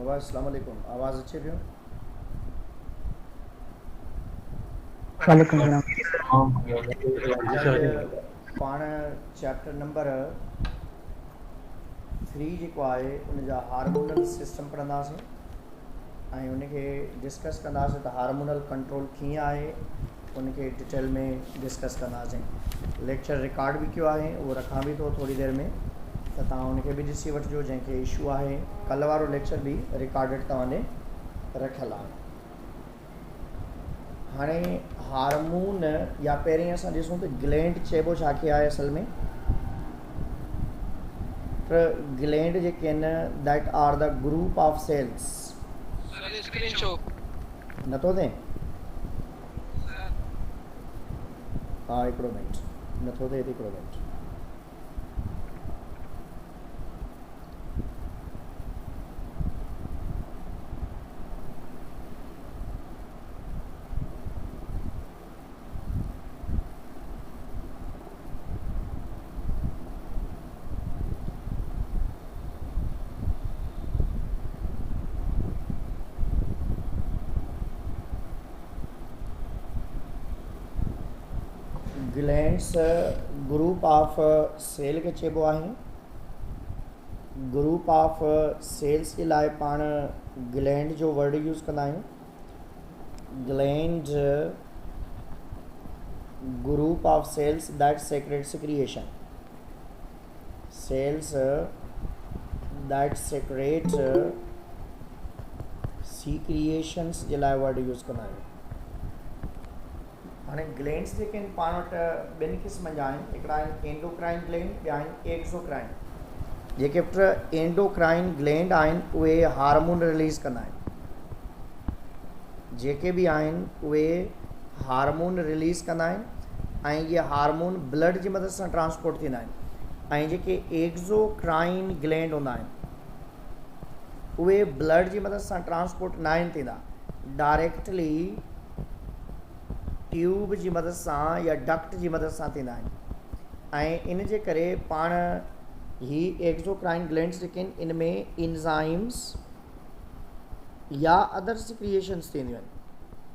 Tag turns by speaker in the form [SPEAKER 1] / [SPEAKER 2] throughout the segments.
[SPEAKER 1] बाबा अस्सलाम वालेकुम, आवाज़ अचे पियो?
[SPEAKER 2] वालेकुम सलाम।
[SPEAKER 1] अॼु पाण चैप्टर नंबर 3 जेको आहे उन जा हार्मोनल सिस्टम पढ़ंदासीं ऐं उनखे डिस्कस कंदासीं त हार्मोनल कंट्रोल कीअं आहे, उनखे डिटेल में डिस्कस कंदासीं। लेक्चर रिकॉर्ड भी कयो आहे, उहो रखां बि थो थोरी देरि में, त तव्हां उनखे बि ॾिसी वठिजो जंहिंखे इशू आहे। कल्ह वारो लेक्चर बि रिकॉर्डेड तव्हां ॾे रखियलु आहे। हाणे हार्मोन या पहिरीं असां ॾिसूं त ग्लैंड चइबो छा खे आहे असल में। त ग्लैंड जेके आहिनि that are the group of cells. नथो थिए? हा हिकिड़ो मिनट, नथो थिए हिकिड़ो minute. Glands group of cell के चइबो आहे। ग्रुप ऑफ सेल्स के लाइ पाण ग्लैंड जो वर्ड यूज़ कंदा आहियूं। Gland group of cells that secrete secretion. Cells that secrete secretions जे लाइ वर्ड यूज़ कंदा आहियूं। हाणे ग्लैंड्स जेके आहिनि पाण वटि ॿिनि क़िस्म जा आहिनि। हिकिड़ा आहिनि एंडोक्राइन ग्लैंड, ॿिया आहिनि एक्सोक्राइन। जेके पुट एंडोक्राइन ग्लैंड आहिनि उहे हार्मोन रिलीज़ कंदा आहिनि। जेके बि आहिनि उहे हार्मोन रिलीज़ कंदा आहिनि ऐं इहे हार्मोन ब्लड जी मदद सां ट्रांसपोर्ट थींदा आहिनि। ऐं जेके एक्सोक्राइन ग्लैंड हूंदा आहिनि उहे ब्लड जी मदद सां ट्रांसपोर्ट न आहिनि थींदा, डायरेक्टली ट्यूब जी मदद सां या डक्ट जी मदद सां थींदा आहिनि। ऐं इन जे करे पाण ही एक्सोक्राइन ग्लैंड्स जेके आहिनि इन में इंजाइम्स या अदर सिक्रिएशंस थींदियूं आहिनि।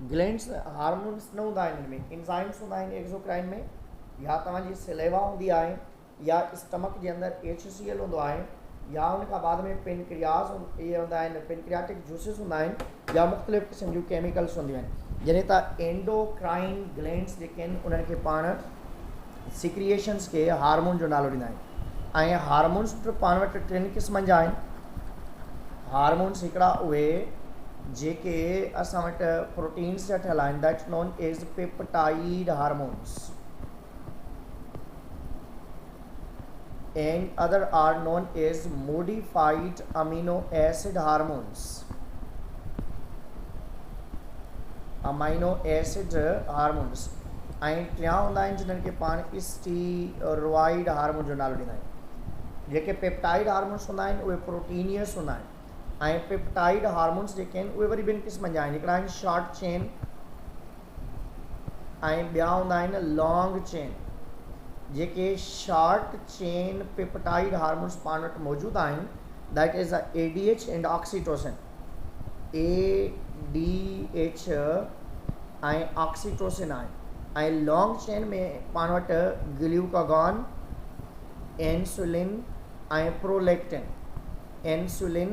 [SPEAKER 1] ग्लैंड्स हार्मोन्स न हूंदा आहिनि, इनमें इंजाइम्स हूंदा आहिनि एक्सोक्राइन में। या तव्हांजी सिलेवा हूंदी आहे, या स्टमक जे अंदरि HCl हूंदो आहे, या उन खां बाद में पेनक्रियास इहे हूंदा आहिनि, पेनक्रियाटिक जूसिस हूंदा आहिनि, या मुख़्तलिफ़ क़िस्म जूं केमिकल्स हूंदियूं आहिनि। जॾहिं त एंडोक्राइन ग्लैंड्स जेके आहिनि उन्हनि खे पाण सिक्रिएशंस खे हार्मोन जो नालो ॾींदा आहियूं। ऐं हार्मोन्स पाण वटि टिनि क़िस्मनि जा आहिनि। हार्मोन्स हिकिड़ा उहे जेके असां वटि प्रोटीन्स जा ठहियल आहिनि, that's known as peptide hormones, and other are known as modified amino acid hormones. Amino acid hormones. ऐं टिया हूंदा आहिनि जिन्हनि खे पाण स्टीरॉइड हार्मोन जो नालो ॾींदा आहियूं। जेके पेप्टाइड हार्मोन्स हूंदा आहिनि उहे प्रोटीनियस हूंदा आहिनि। ऐं पेप्टाइड हार्मोन्स जेके आहिनि उहे वरी ॿिनि क़िस्मनि जा आहिनि। हिकिड़ा आहिनि शॉर्ट चेन ऐं ॿिया हूंदा आहिनि लॉन्ग चेन। जेके शॉर्ट चेन पेप्टाइड हार्मोन्स पाण वटि मौजूदु आहिनि that is ADH and oxytocin. ADH ऐं ऑक्सीटोसिन आहे। ऐं लॉन्ग चेन में पाण वटि ग्लूकागॉन, इंसुलिन ऐं प्रोलैक्टिन। इंसुलिन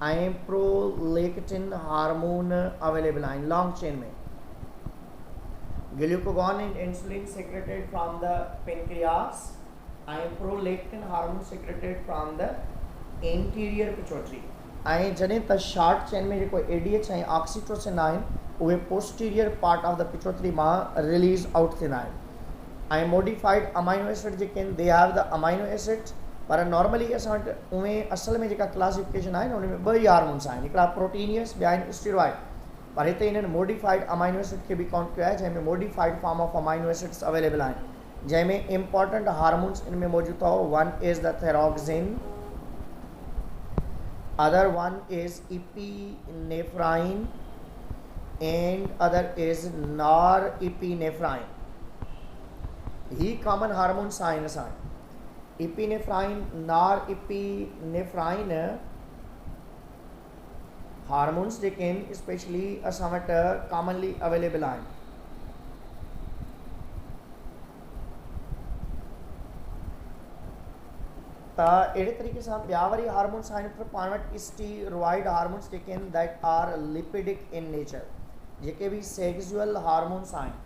[SPEAKER 1] ऐं प्रोलैक्टिन हार्मोन अवेलेबल आहिनि लॉन्ग चेन में। Glucagon and insulin secreted from the pancreas and prolactin hormone secreted from the anterior pituitary। ऐं जॾहिं त शॉर्ट चेन में जेको ADH ऐं ऑक्सीटोसिन आहिनि उहे posterior part of the pituitary मां रिलीज़ आउट थींदा आहिनि। ऐं मोडिफाइड अमाइनो एसिड जेके आहिनि they have the amino acid. पर नॉर्मली असां वटि उहे असल में जेका क्लासिफिकेशन आहे न उन में ॿ ई हार्मोन्स आहिनि, हिकिड़ा प्रोटीनियस, ॿिया आहिनि स्टीरॉइड। पर हिते इन्हनि मोडिफाइड अमाइनो एसिड खे बि काउंट कयो आहे, जंहिंमें modified form of amino acids available आहिनि, जंहिंमें इंपॉर्टेंट हार्मोन्स इन में मौजूदु अथव। One is the thyroxine, other one is epinephrine and other is norepinephrine. ही कॉमन हार्मोन्स आहिनि असां। इपीनेफ्राइन, नॉर इपीनेफ्राइन हार्मोन्स जेके आहिनि स्पेशली असां वटि कॉमनली अवेलेबल आहिनि। त अहिड़े तरीक़े सां ॿिया वरी हार्मोन्स आहिनि पाण वटि स्टीरॉइड हार्मोन्स जेके आहिनि दैट आर लिपिडिक इन नेचर। जेके बि सेक्सुअल हार्मोन्स आहिनि,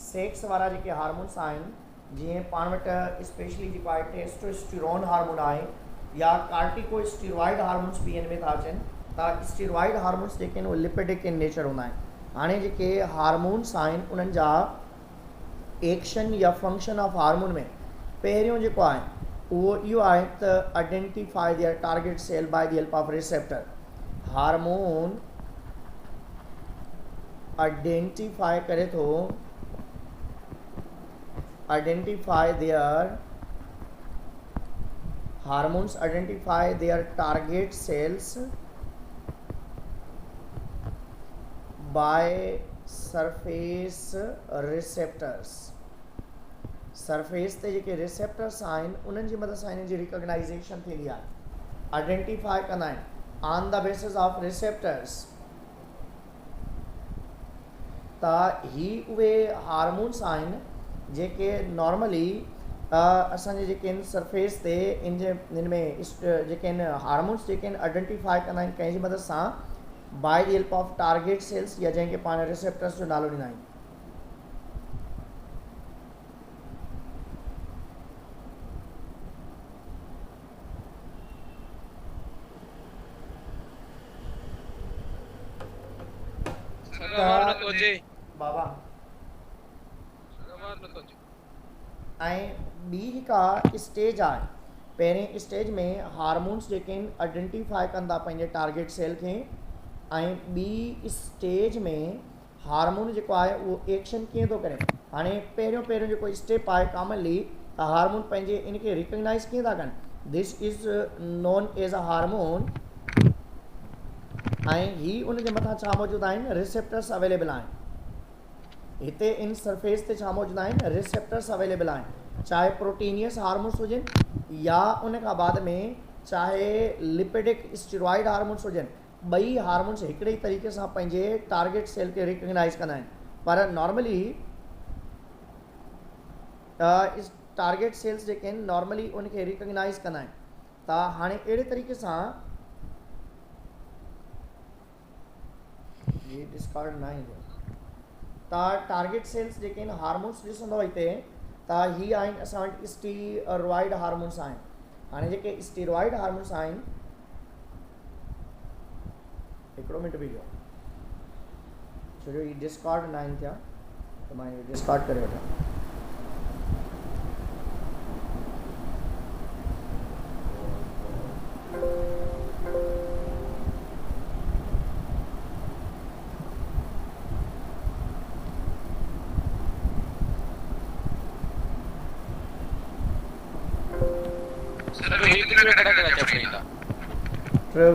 [SPEAKER 1] सेक्स वारा जेके हार्मोन्स आहिनि, जीअं पाण वटि स्पेशली जेको आहे टेस्टोस्टेरोन हार्मोन आहे या कार्टिकोस्टेरॉइड हार्मोन्स बि इन में था अचनि, त स्टेरॉइड हार्मोन्स जेके आहिनि उहे लिपिडिक इन नेचर हूंदा आहिनि। हाणे जेके हार्मोन्स आहिनि उन्हनि जा एक्शन या फंक्शन ऑफ हार्मोन में पहिरियों जेको आहे वो इहो आहे त identify their target cell by the help of receptor. Hormone identify करे थो, identify their hormones identify their target cells by surface receptors. Surface ते जेके रिसेप्टर्स आहिनि उन्हनि जी मदद सां हिन जी रिकॉग्नाइजेशन थींदी आहे, आइडेंटिफाई कंदा आहिनि on the basis of receptors. त ही उहे हार्मोन्स आहिनि जेके नॉर्मली असांजे जेके आहिनि सरफेस ते इन में जेके आहिनि हार्मोन्स जेके आहिनि आइडेंटिफाई कंदा आहिनि कंहिंजी मदद सां by the help of target cells या जंहिंखे पाण रिसेप्टर्स जो नालो ॾींदा आहियूं। बाबा ऐं ॿी हिकु स्टेज आहे, पहिरें स्टेज में हार्मोन्स जेके आहिनि आइडेंटिफाई कंदा पंहिंजे टारगेट सेल खे, ऐं ॿी स्टेज में हार्मोन जेको आहे उहो एक्शन कीअं थो करे। हाणे पहिरियों जेको स्टेप आहे कॉमनली त हार्मोन पंहिंजे इनखे रिकॉग्नाइज़ कीअं था कनि, this is known as a hormone, ऐं ही उनजे मथां छा मौजूदु आहिनि, रिसेप्टर्स अवेलेबल आहिनि। हिते इन सरफेस ते छा मौजूदु आहिनि, रिसेप्टर्स अवेलेबल आहिनि, चाहे प्रोटीनियस हार्मोन्स हुजनि या उन खां बाद में चाहे लिपिडिक स्टेरॉइड हार्मोन्स हुजनि। ॿई हार्मोन्स हिकिड़े ई तरीक़े सां पंहिंजे टारगेट सेल खे रिकॉग्नाइज़ कंदा आहिनि, पर नॉर्मली टारगेट सेल्स जेके आहिनि नॉर्मली उनखे रिकॉग्नाइज़ कंदा आहिनि। त हाणे अहिड़े तरीक़े सां ये डिस्कार्ड न ईंदो त टारगेट सेल्स जेके आहिनि हार्मोन्स ॾिसंदो हिते त ही आहिनि असां वटि स्टीरॉइड हार्मोन्स आहिनि। हाणे जेके स्टीरॉइड हार्मोन्स आहिनि, हिकिड़ो मिंट बीहो, छो जो ही डिस्कार्ड न आहिनि थिया त मां इहो डिस्कार्ड करे वठां।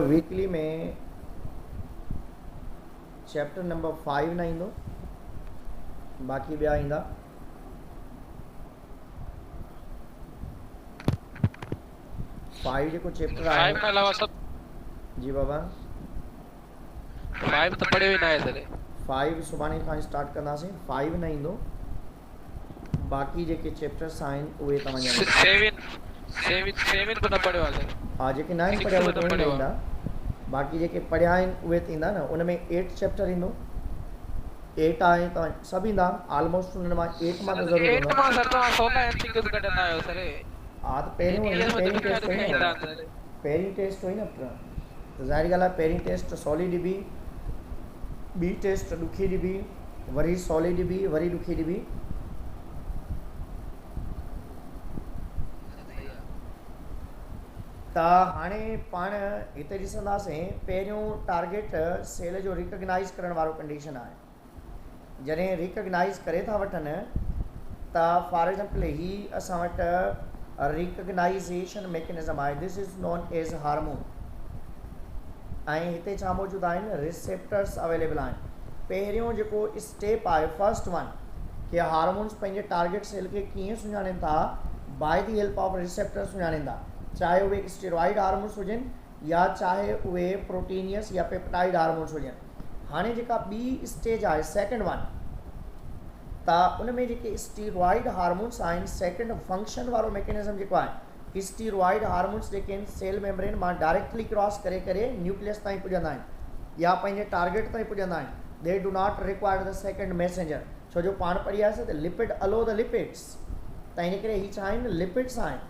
[SPEAKER 1] वीकली में चैप्टर नंबर 5 न ईंदो, बाक़ी ॿिया ईंदा। फाइव जेको चैप्टर आहे
[SPEAKER 2] फाइव खां अलावा सब
[SPEAKER 1] जी बाबा,
[SPEAKER 2] फाइव त पढ़ियो ई न आहे सर।
[SPEAKER 1] 5 सुभाणे खां स्टार्ट कंदासीं, 5 न ईंदो, बाक़ी जेके चैप्टर्स आहिनि उहे तव्हांजा
[SPEAKER 2] 7 को न पढ़ियो आहे सर।
[SPEAKER 1] हा, जेके न आहिनि पढ़िया उहे कोन ईंदा, बाक़ी जेके पढ़िया आहिनि उहे थींदा न। उन में 8 चैप्टर ईंदो, 8 आहे तव्हां सभु ईंदा ऑलमोस्ट। उन मां 8 मां त ज़रूरु
[SPEAKER 2] 8 मां सर तव्हां 16 एमसीक्यूज़ कढंदा आहियो सर।
[SPEAKER 1] हा त पहिरीं टेस्ट हुई न, पहिरीं टेस्ट हुई न, त ज़ाहिर ॻाल्हि आहे पहिरीं टेस्ट सवली ॾिबी, ॿी टेस्ट ॾुखी ॾिबी, वरी सवली ॾिबी, वरी ॾुखी ॾिबी। त हाणे पाण हिते ॾिसंदासीं पहिरियों टारगेट सेल जो रिकॉग्नाइज़ करण वारो कंडीशन आहे। जॾहिं रिकॉग्नाइज़ करे था वठनि त फॉर एग्जाम्पल ही असां वटि रिकॉग्नाइज़ेशन मैकेनिज़म आहे, this is known as hormone, ऐं हिते छा मौजूदु आहिनि, रिसेप्टर्स अवेलेबल आहिनि। पहिरियों जेको स्टेप आहे फर्स्ट वन कि हार्मोन्स पंहिंजे टारगेट सेल खे कीअं सुञाणनि था, by the help of receptor सुञाणींदा, चाहे उहे स्टेरॉइड हार्मोन्स हुजनि या चाहे उहे प्रोटीनियस या पेप्टाइड हार्मोन्स हुजनि। हाणे जेका ॿी स्टेज आहे सेकेंड वन, त उन में जेके स्टीरॉइड हार्मोन्स आहिनि, सेकेंड फंक्शन वारो मैकेनिज़म जेको आहे, स्टीरॉइड हार्मोन्स जेके आहिनि सेल मेम्ब्रेन मां डायरेक्टली क्रॉस करे करे न्यूक्लियस ताईं पुॼंदा आहिनि या पंहिंजे टारगेट ताईं पुॼंदा आहिनि। They do not require the second messenger, छो जो पाण पढ़ी आयासीं त लिपिड अलो द लिपिड्स, त इन करे हीअ छा आहिनि, लिपिड्स आहिनि,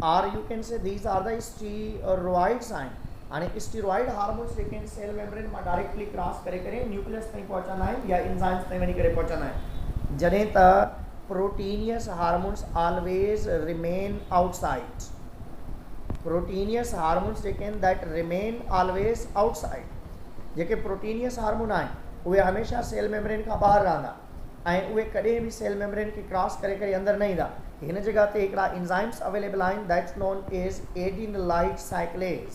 [SPEAKER 1] or you can say these are the steroids आहिनि। हाणे स्टीरॉइड हार्मोन्स जेके आहिनि सेल मेम्ब्रेन मां डायरेक्टली क्रॉस करे करे न्यूक्लियस ताईं पहुचंदा आहिनि या एंजाइम्स ताईं वञी करे पहुचंदा आहिनि, जॾहिं त proteinaceous hormones always remain outside. Proteinaceous hormones जेके आहिनि दैट रिमेन ऑलवेज आउटसाइड। जेके प्रोटीनियस हार्मोन आहिनि उहे हमेशह सेल मेम्ब्रेन खां ॿाहिरि रहंदा ऐं उहे कॾहिं बि सेल मेम्ब्रेन खे क्रॉस करे करे अंदरि न ईंदा। हिन जॻह ते हिकिड़ा एंजाइम्स अवेलेबल आहिनि that's known as adenylate cyclase.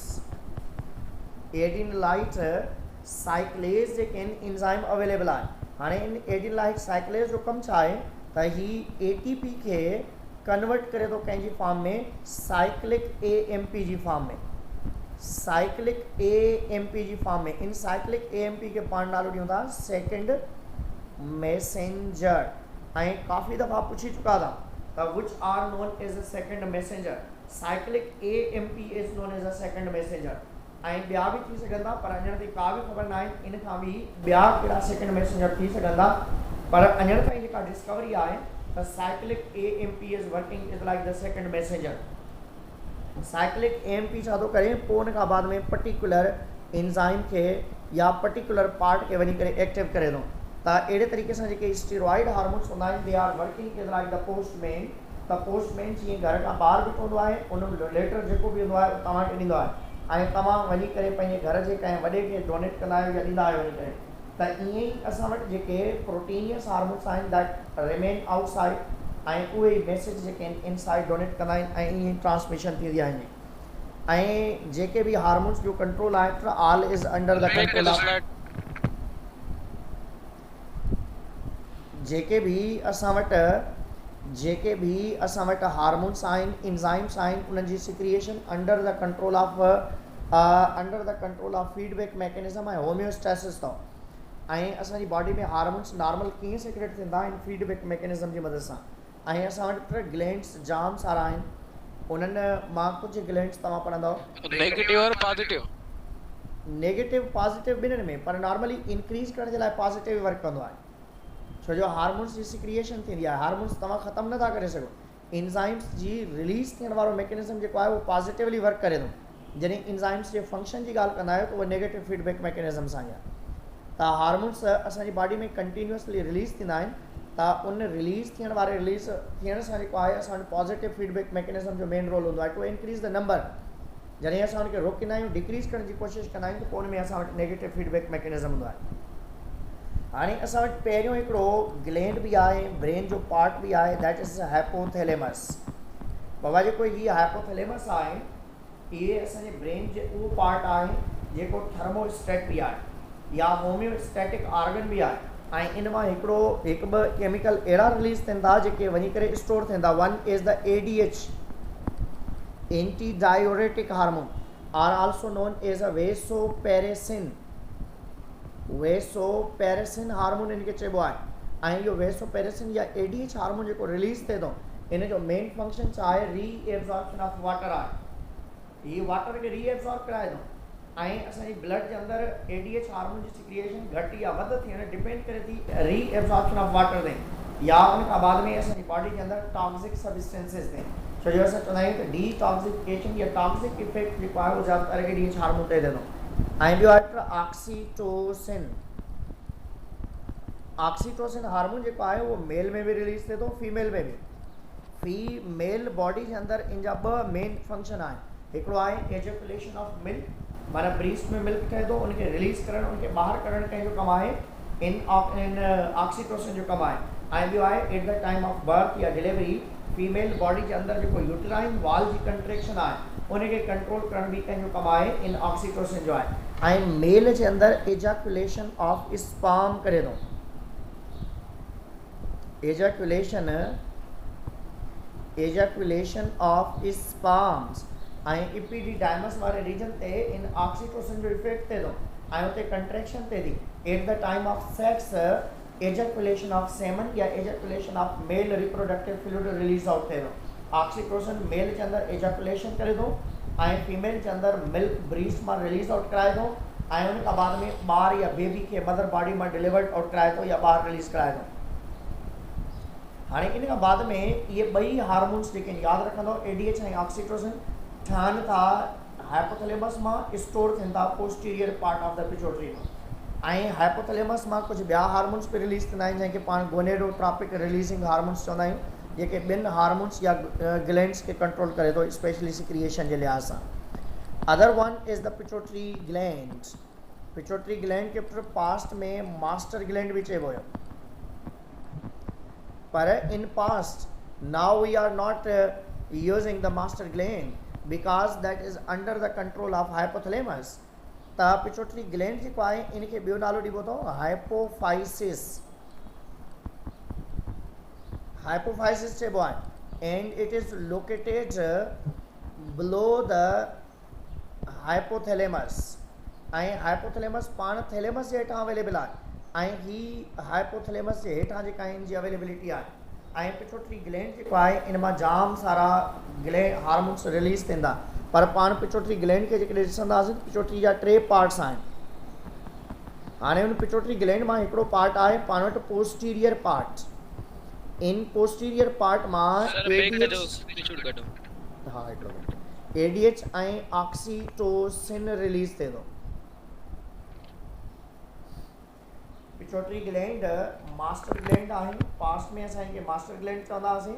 [SPEAKER 1] Adenylate cyclase जेके आहिनि एंजाइम अवेलेबल आहे। हाणे इन एडिनलाइट साइक्लेज जो कमु छा आहे त ही ATP खे कन्वर्ट करे थो कंहिंजी फॉर्म में साइक्लिक AMP जी फॉर्म में, साइक्लिक AMP जी फॉर्म में। इन साइक्लिक AMP खे पाण नालो ॾियूं था सेकेंड मैसेंजर। ऐं काफ़ी दफ़ा पुछी चुका था त which are non as a second messenger. Cyclic AMP is known as a second messenger. ऐं ॿिया बि थी सघंदा पर अञा ताईं का बि ख़बर न आहे इन खां बि ॿिया कहिड़ा सेकेंड मैसेंजर थी सघंदा, पर अञा ताईं जेका डिस्कवरी आहे त cyclic AMP is working is like the second messenger. Cyclic AMP छा थो करे, पोइ उन खां बाद में पर्टिकुलर एंजाइम खे या पर्टिकुलर पार्ट खे वञी करे एक्टिव करे थो। त अहिड़े तरीक़े सां जेके स्टीरॉइड हार्मोन्स हूंदा आहिनि they are working is like the postman. त पोस्टमैन जीअं घर खां ॿाहिरि बीठो हूंदो आहे, उन लेटर जेको बि हूंदो आहे उहो तव्हांखे ॾींदो आहे ऐं तव्हां वञी करे पंहिंजे घर जे कंहिं वॾे खे डोनेट कंदा आहियो या ॾींदा आहियो वञी करे। त ईअं ई असां वटि जेके प्रोटीनियस हार्मोन्स आहिनि दैट रिमेन आउटसाइड ऐं उहे मैसेज जेके आहिनि इनसाइड डोनेट कंदा आहिनि ऐं ईअं ट्रांसमिशन थींदी आहे। ऐं जेके बि हार्मोन्स जो कंट्रोल आहे all is under the control of, जेके बि असां वटि हार्मोन्स आहिनि, एंजाइम्स आहिनि, उन्हनि जी secretion under the control of feedback mechanism ऐं होम्योस्टेसिस अथव। ऐं असांजी बॉडी में हार्मोन्स नॉर्मल कीअं सिक्रेट थींदा आहिनि फीडबैक मैकेनिज़म जी मदद सां। ऐं असां वटि ग्लैंड्स जाम सारा आहिनि, उन्हनि मां कुझु ग्लैंड्स तव्हां पढ़ंदव
[SPEAKER 2] नेगेटिव और पॉजिटिव,
[SPEAKER 1] नेगेटिव पॉजिटिव ॿिन्हिनि में, पर नॉर्मली इंक्रीज़ करण जे लाइ पॉजिटिव वर्क कंदो आहे, छो जो हार्मोन्स जी सिक्रिएशन थींदी आहे। हार्मोन्स तव्हां ख़तमु नथा करे सघो। एंजाइम्स जी रिलीज़ थियण वारो मैकेनिज़म जेको आहे उहो पॉजिटिवली वर्क करे थो। जॾहिं एंजाइम्स जे फंक्शन जी ॻाल्हि कंदा आहियो त उहो नेगेटिव फीडबैक मैकेनिज़म सां ई आहे। त हार्मोन्स असांजी बॉडी में कंटिन्यूअसली रिलीज़ थींदा आहिनि, त उन रिलीज़ थियण वारे रिलीज़ थियण सां जेको आहे असां वटि पॉजिटिव फीडबैक मैकेनिज़म जो मेन रोल हूंदो आहे टू इंक्रीज़ द नंबर। जॾहिं असां हुनखे रोकींदा आहियूं, डिक्रीज़ करण जी कोशिशि कंदा आहियूं, त पोइ उन में असां वटि नेगेटिव फीडबैक मैकेनिज़म हूंदो आहे। हाणे असां वटि पहिरियों हिकिड़ो ग्लैंड बि आहे, ब्रेन जो पार्ट बि आहे, दैट इज़ हाइपोथैलेमस। बाबा जेको हीअ हाइपोथैलेमस आहे, इहे असांजे ब्रेन जे उहो पार्ट आहे जेको थर्मोस्टेट बि आहे या होम्योस्टैटिक ऑर्गन बि आहे। ऐं इन मां हिकु ॿ केमिकल अहिड़ा रिलीज़ थियनि था जेके वञी करे स्टोर थियनि था। One is the ADH, anti diuretic hormone, are also known as a vasopressin. Vasopressin hormone इनखे चइबो आहे। ऐं इहो वेसोपेरेसिन या ADH हार्मोन जेको रिलीज़ थिए थो, इन जो मेन फंक्शन छा आहे, रीएब्जॉर्प्शन ऑफ वाटर आहे। हीअ वाटर खे रीएब्जॉर्ब कराए थो ऐं असांजी ब्लड जे अंदरि ADH हार्मोन जी सिक्रिएशन घटि या वधि थियण डिपेंड करे थी रीएब्जॉर्प्शन ऑफ वाटर ते या उन खां बाद में असांजी बॉडी जे अंदरि टॉक्सिक सब्सटेंसेस ते। छो जो असां चवंदा आहियूं त डिटॉक्सिफिकेशन या टॉक्सिक इफेक्ट जेको आहे उहो ज़्यादातर ADH हार्मोन ते थिए थो। ऐं ॿियो आहे ऑक्सीटोसिन। ऑक्सीटोसिन हार्मोन जेको आहे उहो मेल में बि रिलीज़ थिए थो, फीमेल में बि। फीमेल बॉडी जे अंदरि इन जा ॿ मेन फंक्शन आहिनि। हिकिड़ो आहे एजैकुलेशन ऑफ मिल्क, माना ब्रीस्ट में मिल्क ठहे थो, उनखे रिलीज़ करणु, उनखे ॿाहिरि करणु कंहिंजो कमु आहे इन ऑक्सीटोसिन जो कमु आहे। ऐं ॿियो आहे eight the time of berth या डिलीवरी फीमेल बॉडी जे अंदरि जेको यूट्राइन वॉल जी कंट्रेक्शन आहे उनखे कंट्रोल करण बि कंहिंजो कमु आहे इन ऑक्सीटोसिन जो आहे। ऐं मेल जे अंदरि एजैकुलेशन ऑफ स्पर्म करे थो। एजैकुलेशन ऑफ स्पर्म्स ऐं इपीडिडाइमस वारे रीजन ते इन ऑक्सीटोसिन जो इफेक्ट थिए थो ऐं उते कंट्रैक्शन थिए थी at the time of sex ejaculation of semen या ejaculation of male reproductive fluid release out थिए थो ऑक्सीटोसिन मेल के अंदर एजैकुलेशन करे थो ऐं फीमेल के अंदर मिल्क ब्रीस्ट मां रिलीज आउट कराए थो ऐं उन खां बाद में ॿार या बेबी खे मदर बॉडी मां डिलीवर्ड आउट कराए थो या ॿार रिलीज़ कराए थो। हाणे इन खां बाद में इहे ॿई हार्मोन्स जेके यादि रखंदो ADH ऐं ऑक्सीटोसिन ठहनि था हाइपोथैलेमस मां स्टोर थियनि था posterior part of the pituitary में ऐं हाइपोथैलेमस मां कुझु ॿिया हार्मोन्स बि रिलीज़ थींदा आहिनि जंहिंखे पाण गोनेडोट्रॉपिक रिलीज़िंग हार्मोन्स चवंदा आहियूं जेके ॿिनि हार्मोन्स या ग्लैंड्स खे कंट्रोल करे थो स्पेशली सिक्रिएशन जे लिहाज़ सां। Other one is the pituitary gland. Pituitary gland के पास्ट में मास्टर ग्लैंड भी चइबो हुयो पर in past now we are not using the master gland because that is under the control of hypothalamus. त पिट्यूटरी ग्लैंड जेको आहे इनखे ॿियो नालो ॾिबो अथव हाइपोफाइसिस। हाइपोफाइसिस चइबो आहे एंड इट इज़ लोकेटेड बिलो द हाइपोथैलेमस ऐं हाइपोथैलेमस पाण थैलेमस जे हेठां अवेलेबल आहे ऐं ही हाइपोथैलेमस जे हेठां जेका आहिनि जी अवेलेबिलिटी आहे ऐं पिट्यूटरी ग्लैंड जेको आहे इन मां जाम सारा हार्मोन्स रिलीज़ थींदा पर पाण पिट्यूटरी ग्लैंड खे जेकॾहिं ॾिसंदासीं पिट्यूटरी जा 3 पार्ट्स आहिनि। हाणे उन पिट्यूटरी ग्लैंड मां हिकिड़ो पार्ट आहे पाण वटि पोस्टीरियर पार्ट। इन पोस्टीरियर पार्ट मां ADH ऐं ऑक्सीटोसिन रिलीज़ थिए थो। पिट्यूटरी ग्लैंड मास्टर ग्लैंड आहे पास्ट में असांखे मास्टर ग्लैंड चवंदा हुआसीं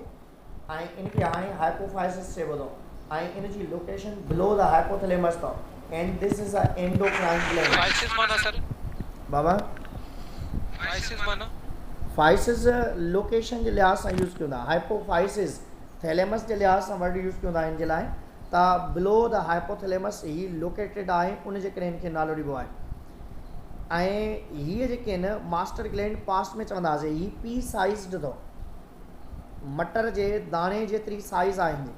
[SPEAKER 1] ऐं इनखे हाणे हाइपोफाइसिस चइबो थो ऐं इन जी लोकेशन बिलो द हाइपोथैलेमस अथव and this is a endocrine gland.
[SPEAKER 2] Physis माना सर
[SPEAKER 1] बाबा
[SPEAKER 2] फाइसिस माना
[SPEAKER 1] फाइसिस लोकेशन जे लिहाज़ सां यूज़ कयूं था हाइपोफाइसिस थैलेमस जे लिहाज़ सां वर्ड यूज़ कयूं था इन जे लाइ त बिलो द हाइपोथैलेमस ही लोकेटेड आहे उन जे करे इनखे नालो ॾिबो आहे। ऐं हीअ जेके आहिनि मास्टर ग्लैंड पास्ट में चवंदा हुआसीं ही पी साइज़्ड अथव मटर जे दाणे जेतिरी साइज़ आहे हिनजी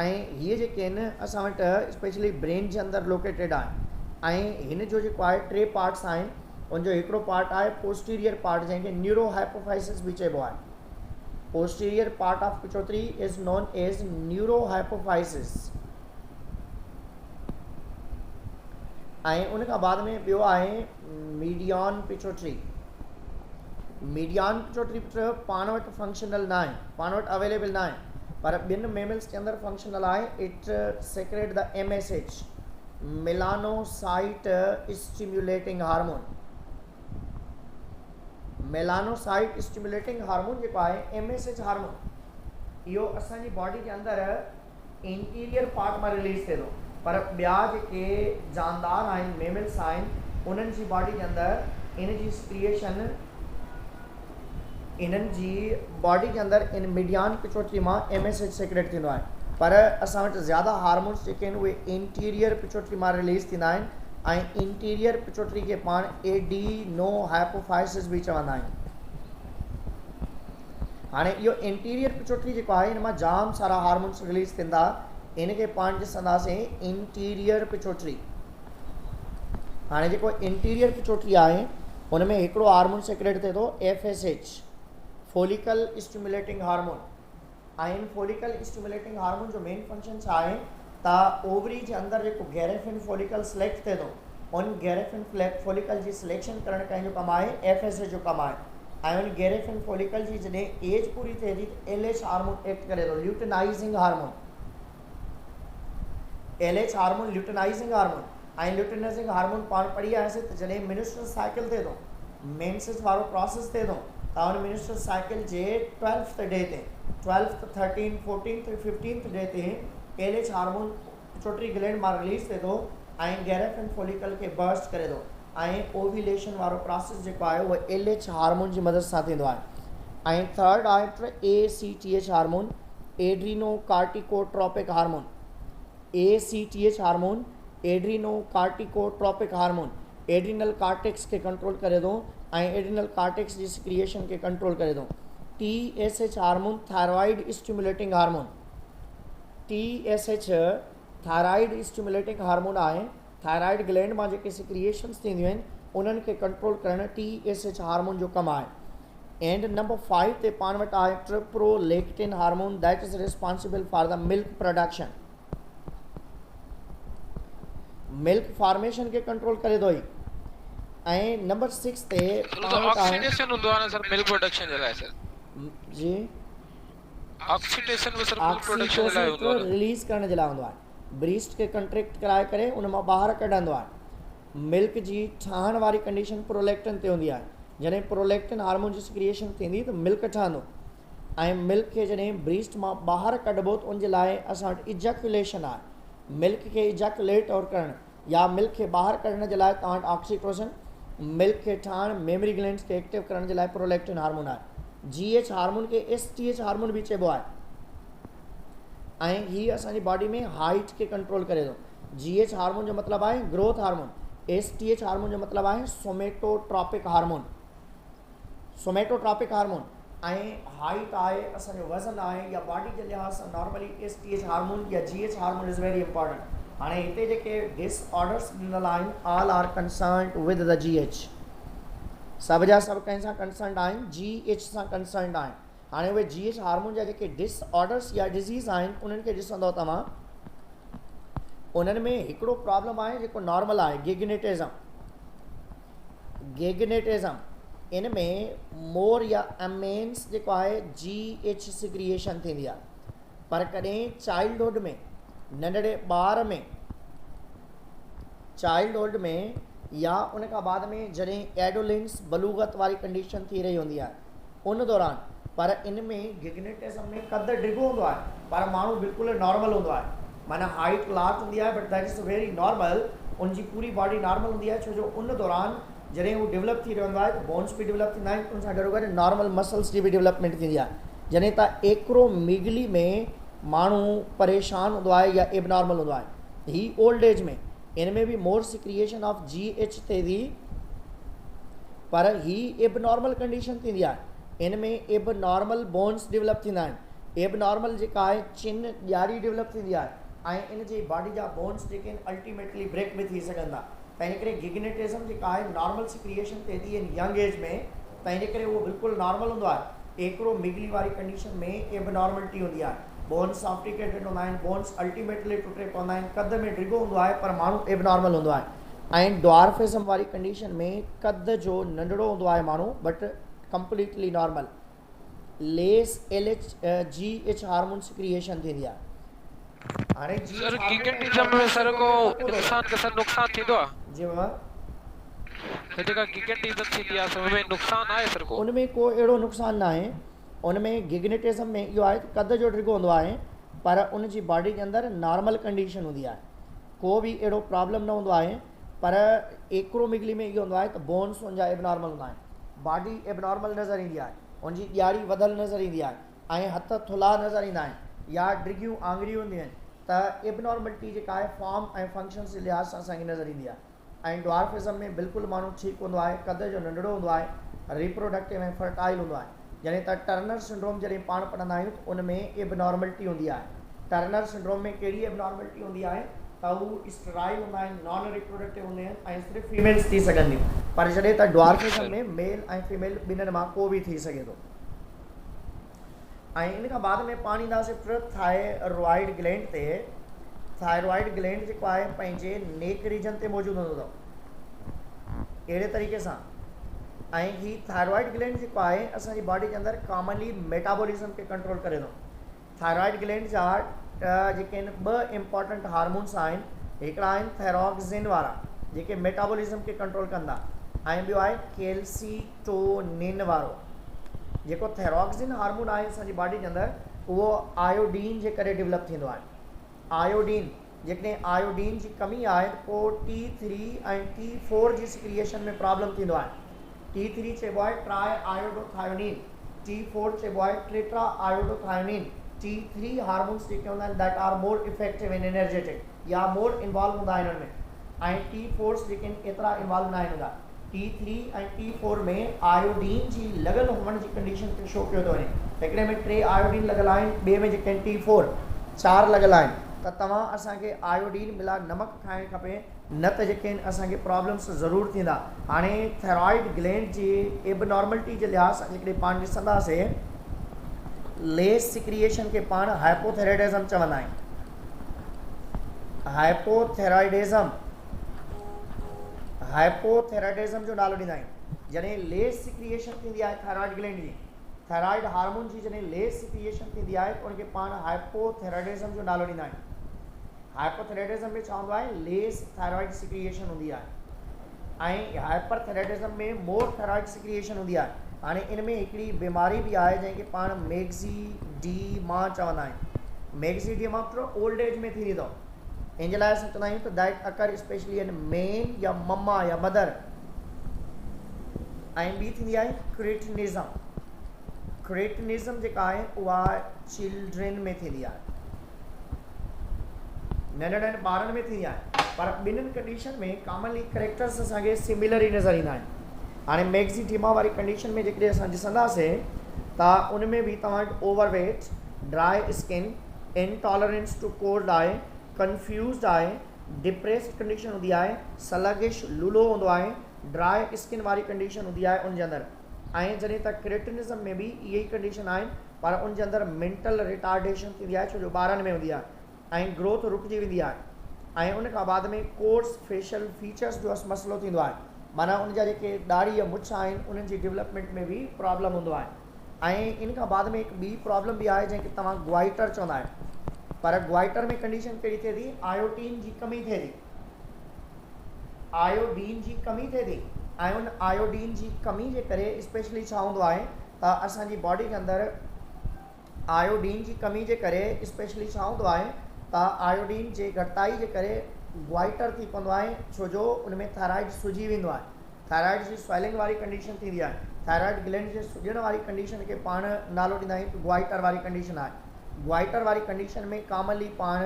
[SPEAKER 1] ऐं हीअ जेके आहिनि असां वटि स्पेशली ब्रेन जे अंदरि लोकेटेड आहे ऐं हिन जो जेको आहे 3 पार्ट्स आहिनि उनजो हिकिड़ो पार्ट आहे पोस्टीरियर पार्ट जंहिंखे न्यूरो हाइपोफाइसिस बि चइबो आहे। Posterior part of pituitary is known as neuro hypophysis. ऐं उन खां बाद में ॿियो आहे मीडियन पिट्यूटरी। मीडियन पिट्यूटरी पाण वटि फंक्शनल न आहे पाण वटि अवेलेबल न आहे पर ॿिनि मेमल्स के अंदरि फंक्शनल आहे। It secrete the MSH melanocyte stimulating hormone. Melanocyte stimulating hormone जेको आहे MSH हार्मोन इहो असांजी बॉडी जे अंदरि इंटीरियर पार्ट मां रिलीज़ थिए थो पर ॿिया जेके जानदार आहिनि मेमल्स आहिनि उन्हनि जी बॉडी जे अंदरि इन जी सिक्रिएशन इन्हनि जी बॉडी जे अंदरि इन मीडियन पिट्यूटरी मां MSH सेक्रेट थींदो आहे पर असां वटि ज़्यादा हार्मोन्स जेके आहिनि उहे इंटीरियर पिट्यूटरी मां रिलीज़ थींदा आहिनि ऐं इंटीरियर पिट्यूटरी खे पाण एडीनो हाइपोफाइसिस बि चवंदा आहियूं। हाणे इहो इंटीरियर पिट्यूटरी जेको आहे इन मां जाम सारा हार्मोन्स रिलीज़ थींदा इनखे पाण ॾिसंदासीं इंटीरियर पिट्यूटरी। हाणे जेको इंटीरियर पिट्यूटरी आहे हुन में हिकिड़ो हार्मोन सेक्रेट थिए थो FSH फॉलिकल स्टिम्युलेटिंग हार्मोन। ऐं फॉलिकल स्टिम्युलेटिंग हार्मोन जो मेन फंक्शन छा आहे त ओवरी जे अंदरि जेको गैरेफिन फॉलिकल सिलेक्ट थिए थो उन गैरेफिन फॉलिकल जी सिलेक्शन करणु कंहिंजो कमु आहे FSH जो कमु आहे ऐं उन गैरेफिन फॉलिकल जी जॾहिं एज पूरी थिए थी त LH हार्मोन एक्ट करे थो ल्यूटिनाइज़िंग हार्मोन। LH हार्मोन ल्यूटिनाइज़िंग हार्मोन ऐं ल्यूटिनाइज़िंग हार्मोन पाण पढ़ी आयासीं त जॾहिं मिनिस्ट्रल साइकिल थिए थो मेंसिस वारो प्रोसेस थिए थो त उन मिनिस्ट्रल साइकिल जे 12th डे ते 12th 13th 14th 15th day ते LH हार्मोन पिट्यूटरी ग्लैंड मां रिलीज़ थिए थो ऐं गैरेफिन फॉलिकल खे बर्स्ट करे थो ऐं ओव्यूलेशन वारो प्रोसेस जेको आहे उहो LH हार्मोन जी मदद सां थींदो आहे। ऐं थर्ड आहे ACTH hormone adrenocorticotropic hormone. ACTH hormone adrenocorticotropic hormone adrenal cortex खे कंट्रोल करे थो ऐं एड्रीनल कार्टेक्स जी सिक्रिएशन खे कंट्रोल करे थो। TSH hormone thyroid stimulating hormone. TSH thyroid stimulating hormone आहे। थायराइड ग्लैंड मां जेके सिक्रिएशंस थींदियूं आहिनि उन्हनि खे कंट्रोल करणु TSH हार्मोन जो कमु आहे। एंड नंबर 5 ते पाण वटि आहे prolactin hormone that is responsible for the milk production. Milk formation खे कंट्रोल करे थो ई। ऐं नंबर 6 ते
[SPEAKER 2] ऑक्सीडेशन हूंदो आहे न सर मिल्क प्रोडक्शन जे लाइ सर
[SPEAKER 1] जी
[SPEAKER 2] ऑक्सीडेशन में सर मिल्क प्रोडक्शन जे लाइ हूंदो आहे
[SPEAKER 1] रिलीज करण जे लाइ हूंदो आहे। ब्रीस्ट खे कंट्रैक्ट कराए करे उन मां ॿाहिरि कढंदो आहे। मिल्क जी ठहण वारी कंडीशन प्रोलैक्टिन ते हूंदी आहे। जॾहिं प्रोलैक्टिन हार्मोन जी सिक्रिएशन थींदी त मिल्क ठहंदो ऐं मिल्क खे जॾहिं ब्रीस्ट मां ॿाहिरि कढिबो त उनजे लाइ असां वटि इजैकुलेशन आहे। मिल्क खे इजैकुलेट और करणु या मिल्क खे ॿाहिरि कढण जे लाइ तव्हां वटि ऑक्सीटोसिन, मिल्क खे ठाहिण मेमरी ग्लैंड्स खे एक्टिव करण जे लाइ प्रोलैक्टिन हार्मोन आहे। GH हार्मोन खे STH हार्मोन बि चइबो आहे ऐं हीअ असांजी बॉडी में हाइट खे कंट्रोल करे थो। GH हार्मोन जो मतिलबु आहे ग्रोथ हार्मोन। STH हार्मोन जो मतिलबु आहे सोमेटोट्रॉपिक हार्मोन। सोमेटोट्रॉपिक हार्मोन ऐं हाइट आहे असांजो वज़न आहे या बॉडी जे लिहाज़ सां नॉर्मली STH हार्मोन या GH hormone is very important. हाणे हिते जेके डिसऑर्डर्स ॾिनल आहिनि all are concerned with the GH। सभ जा सभु कंहिंसां कंसर्न्ड आहिनि GH सां कंसर्न्ड आहिनि। हाणे उहे GH हार्मोन जा जेके डिसऑर्डर्स या डिज़ीज़ आहिनि उन्हनि खे ॾिसंदव तव्हां उन्हनि में हिकिड़ो प्रॉब्लम आहे जेको नॉर्मल आहे गेगनेटिज़म। इन में मोर या एमेंस जेको आहे GH सिक्रिएशन थींदी आहे। पर कॾहिं चाइल्डहुड में नंढड़े ॿार में चाइल्डहुड में या उन खां बाद में जॾहिं एडोलेंस बलूगत वारी कंडीशन थी रही हूंदी आहे उन दौरान पर इन में गिग्नेटिज़म में कद डिघो हूंदो आहे पर माण्हू बिल्कुलु नॉर्मल हूंदो आहे। माना हाइट लार्ज हूंदी आहे but that is very normal. उनजी पूरी बॉडी नॉर्मल हूंदी आहे छो जो उन दौरान जॾहिं उहो डेवलप थी रहियो हूंदो आहे त बोन्स बि डेवलप थींदा आहिनि। उन सां गॾो गॾु नॉर्मल मसल्स जी बि डेवलपमेंट थींदी आहे। जॾहिं तव्हां एक्रोमीगली में माण्हू परेशान हूंदो आहे या एबनॉर्मल हूंदो आहे। ही ओल्ड एज में इन में बि मोर सिक्रिएशन ऑफ GH थिए थी पर ही एबनॉर्मल कंडीशन थींदी आहे। इन में एबनॉर्मल बोन्स डेवलप थींदा आहिनि। एबनॉर्मल जेका आहे चिन ॾियारी डेवलप थींदी आहे ऐं इन जी बॉडी जा बोन्स जेके आहिनि अल्टीमेटली ब्रेक बि थी सघनि था। त इन करे गिग्नेटिज़म जेका आहे नॉर्मल सिक्रिएशन थिए थी इन यंग एज में त इन करे उहो बिल्कुलु नॉर्मल हूंदो आहे। एक्रोमीगली वारी कंडीशन में एबनॉर्मलिटी हूंदी आहे। बोन्स सॉफ्टिकेटेड हूंदा आहिनि, बोन्स अल्टीमेटली टुटे पवंदा आहिनि, कद में डिघो हूंदो आहे पर माण्हू एबनॉर्मल हूंदो आहे। ऐं ड्वार्फिज़म वारी कंडीशन में कद जो नंढड़ो हूंदो आहे माण्हू but completely normal. Less GH hormone secretion थींदी आहे। हाणे
[SPEAKER 2] सर गिगेटिज़म में सर को नुकसान थींदो आहे
[SPEAKER 1] जी बाबा
[SPEAKER 2] जेका गिगेटिज़म थींदी आहे सर में नुकसान आहे सर को
[SPEAKER 1] उन में को अहिड़ो नुक़सान न आहे। उन में गिग्नेटिज़म में इहो आहे कद जो डिघो हूंदो आहे पर उन जी बॉडी जे अंदरि नॉर्मल कंडीशन हूंदी आहे। को बि अहिड़ो प्रॉब्लम न हूंदो आहे पर एक्रोमीगली में इहो हूंदो आहे त बोन्स उनजा एबनॉर्मल हूंदा आहिनि, बॉडी एबनॉर्मल नज़र ईंदी आहे, उनजी ॾियारी वधियल नज़र ईंदी आहे ऐं हथ थुल्हा नज़र ईंदा आहिनि या डिघियूं आङिरियूं हूंदियूं आहिनि त एबनॉर्मलिटी जेका आहे फॉर्म ऐं फंक्शन्स जे लिहाज़ सां असांखे नज़र ईंदी आहे। ऐं ड्वार्फिज़म में बिल्कुलु माण्हू ठीकु हूंदो आहे, कद जो नंढड़ो हूंदो आहे, रिप्रोडक्टिव ऐं फर्टाइल हूंदो आहे। जॾहिं त टर्नर सिंड्रोम जॾहिं पाण पढ़ंदा आहियूं त उन में एबनॉर्मलिटी हूंदी आहे। टर्नर सिंड्रोम में कहिड़ी एबनॉर्मलिटी हूंदी आहे त हू स्टेराइल हूंदा आहिनि, नॉन रिप्रोडक्टिव हूंदा आहिनि ऐं सिर्फ़ु फीमेल्स थी सघंदियूं। पर जॾहिं त ड्वार्फिज़म में मेल ऐं फीमेल ॿिन्हिनि मां को बि थी सघे थो। ऐं इन खां बाद में पाण ईंदासीं थायरॉइड ग्लैंड ते। थायरॉइड ग्लैंड जेको आहे पंहिंजे नेक रीजन ते मौजूदु हूंदो अथव अहिड़े तरीक़े सां। ऐं ही थायरॉइड ग्लैंड जेको आहे असांजी बॉडी जे अंदरि कॉमनली मेटाबॉलिज़म खे कंट्रोल करे थो। थायरॉइड ग्लैंड जा जेके आहिनि ॿ इम्पॉर्टेंट हार्मोन्स आहिनि। हिकिड़ा आहिनि थायरॉक्सिन वारा जेके मेटाबॉलिज़म खे कंट्रोल कंदा ऐं ॿियो आहे कैल्सीटोनिन वारो। जेको थायरॉक्सिन हार्मोन आहे असांजी बॉडी जे अंदरि उहो आयोडीन जे करे डेवलप थींदो आहे। आयोडीन जेकॾहिं आयोडीन जी कमी आहे पोइ T3 ऐं T4 जी सिक्रिएशन में प्रॉब्लम थींदो आहे। T3 चइबो आहे ट्राई आयोडोथायोनिन, T4 चइबो आहे टेट्रा आयोडोथायोनिन। T3 हार्मोन्स जेके हूंदा आहिनि that are more effective and energetic या मोर इन्वॉल्व हूंदा आहिनि हुन में ऐं T4 जेके आहिनि एतिरा इन्वॉल्व न आहिनि हूंदा। T3 ऐं T4 में आयोडीन जी लॻल हुअण जी कंडीशन खे शो कयो थो वञे। हिकिड़े में 3 आयोडीन लॻल आहिनि, ॿिए में जेके आहिनि T4 4 लॻल आहिनि। त तव्हां असांखे आयोडीन मिला नमक खाइणु खपे, न त जेके आहिनि असांखे प्रॉब्लम्स ज़रूरु थींदा। हाणे थायराइड ग्लैंड जी एबनॉर्मलिटी जे लिहाज़ सां हिकिड़े पाण ॾिसंदासीं, लेस सिक्रिएशन खे पाण हाइपोथायराइडिज़म चवंदा आहियूं। हाइपोथायराइडिज़म जो नालो ॾींदा आहियूं। जॾहिं लेस सिक्रिएशन थींदी आहे थायराइड ग्लैंड जी, थायराइड हार्मोन जी जॾहिं लेस सिक्रिएशन थींदी आहे त उनखे पाण हाइपोथायराइडिज़म जो नालो ॾींदा आहियूं। हाइपोथायराइडिज़म में छा हूंदो आहे, लेस थायराइड सिक्रिएशन हूंदी आहे, ऐं हाइपरथायराइडिज़म में मोर थायराइड सिक्रिएशन हूंदी आहे। हाणे इन में हिकिड़ी बीमारी बि आहे जंहिंखे पाण मैक्सीडीमा चवंदा आहियूं। मैक्सीडीमा थोरो ओल्ड एज में थींदी अथव। इन जे लाइ असां चवंदा आहियूं त that occur specially in main या मम्मा या मदर। ऐं ॿी थींदी आहे क्रेटिनिज़म। क्रेटिनिज़म जेका आहे उहा चिल्ड्रन में थींदी आहे, नंढड़नि ॿारनि में थींदी आहे, पर ॿिन्हिनि कंडीशन में कॉमनली करेक्टर्स असांखे सिमिलर ई नज़र ईंदा आहिनि। हाणे मैक्सीडीमा वारी कंडीशन में जेकॾहिं असां ॾिसंदासीं त उन में बि तव्हां वटि overweight, dry skin, intolerance to cold आहे, कंफ्यूज़ड आहे, डिप्रेस्ड कंडीशन हूंदी आहे, सलगिश लूलो हूंदो आहे, ड्राई स्किन वारी कंडीशन हूंदी आहे उन जे अंदरि। ऐं जॾहिं त क्रेटिनिज़म में बि इहे ई कंडीशन आहिनि, पर उन जे अंदरि मेंटल रिटार्डेशन थींदी आहे, छो जो ॿारनि में हूंदी आहे, ऐं ग्रोथ रुकिजी वेंदी आहे। ऐं उन खां बाद में कोर्स फेशियल फीचर्स जो मसइलो थींदो आहे, माना उन जा जेके दाढ़ी या मुछ आहिनि उन्हनि जी डेवलपमेंट में बि प्रॉब्लम हूंदो आहे। ऐं इन खां बाद में हिकु ॿी प्रॉब्लम बि आहे जंहिंखे तव्हां ग्वाइटर चवंदा आहियो, पर ग्वाइटर में कंडीशन कहिड़ी थिए थी, आयोडीन जी कमी थिए थी। आयोडीन जी कमी थिए थी, ऐं उन आयोडीन जी कमी जे करे स्पेशली छा हूंदो आहे त असांजी बॉडी के अंदरि आयोडीन जी कमी जे करे स्पेशली छा हूंदो आहे त आयोडीन जे घटिताई जे करे ग्वाइटर थी पवंदो आहे, छो जो उन में थायराइड सुजी वेंदो आहे। थायराइड जी स्वेलिंग वारी कंडीशन थींदी आहे। थायराइड ग्लैंड जे सुॼण वारी कंडीशन खे पाण नालो ॾींदा आहियूं ग्वाइटर वारी कंडीशन आहे। ग्वाइटर वारी कंडीशन में कॉमनली पाण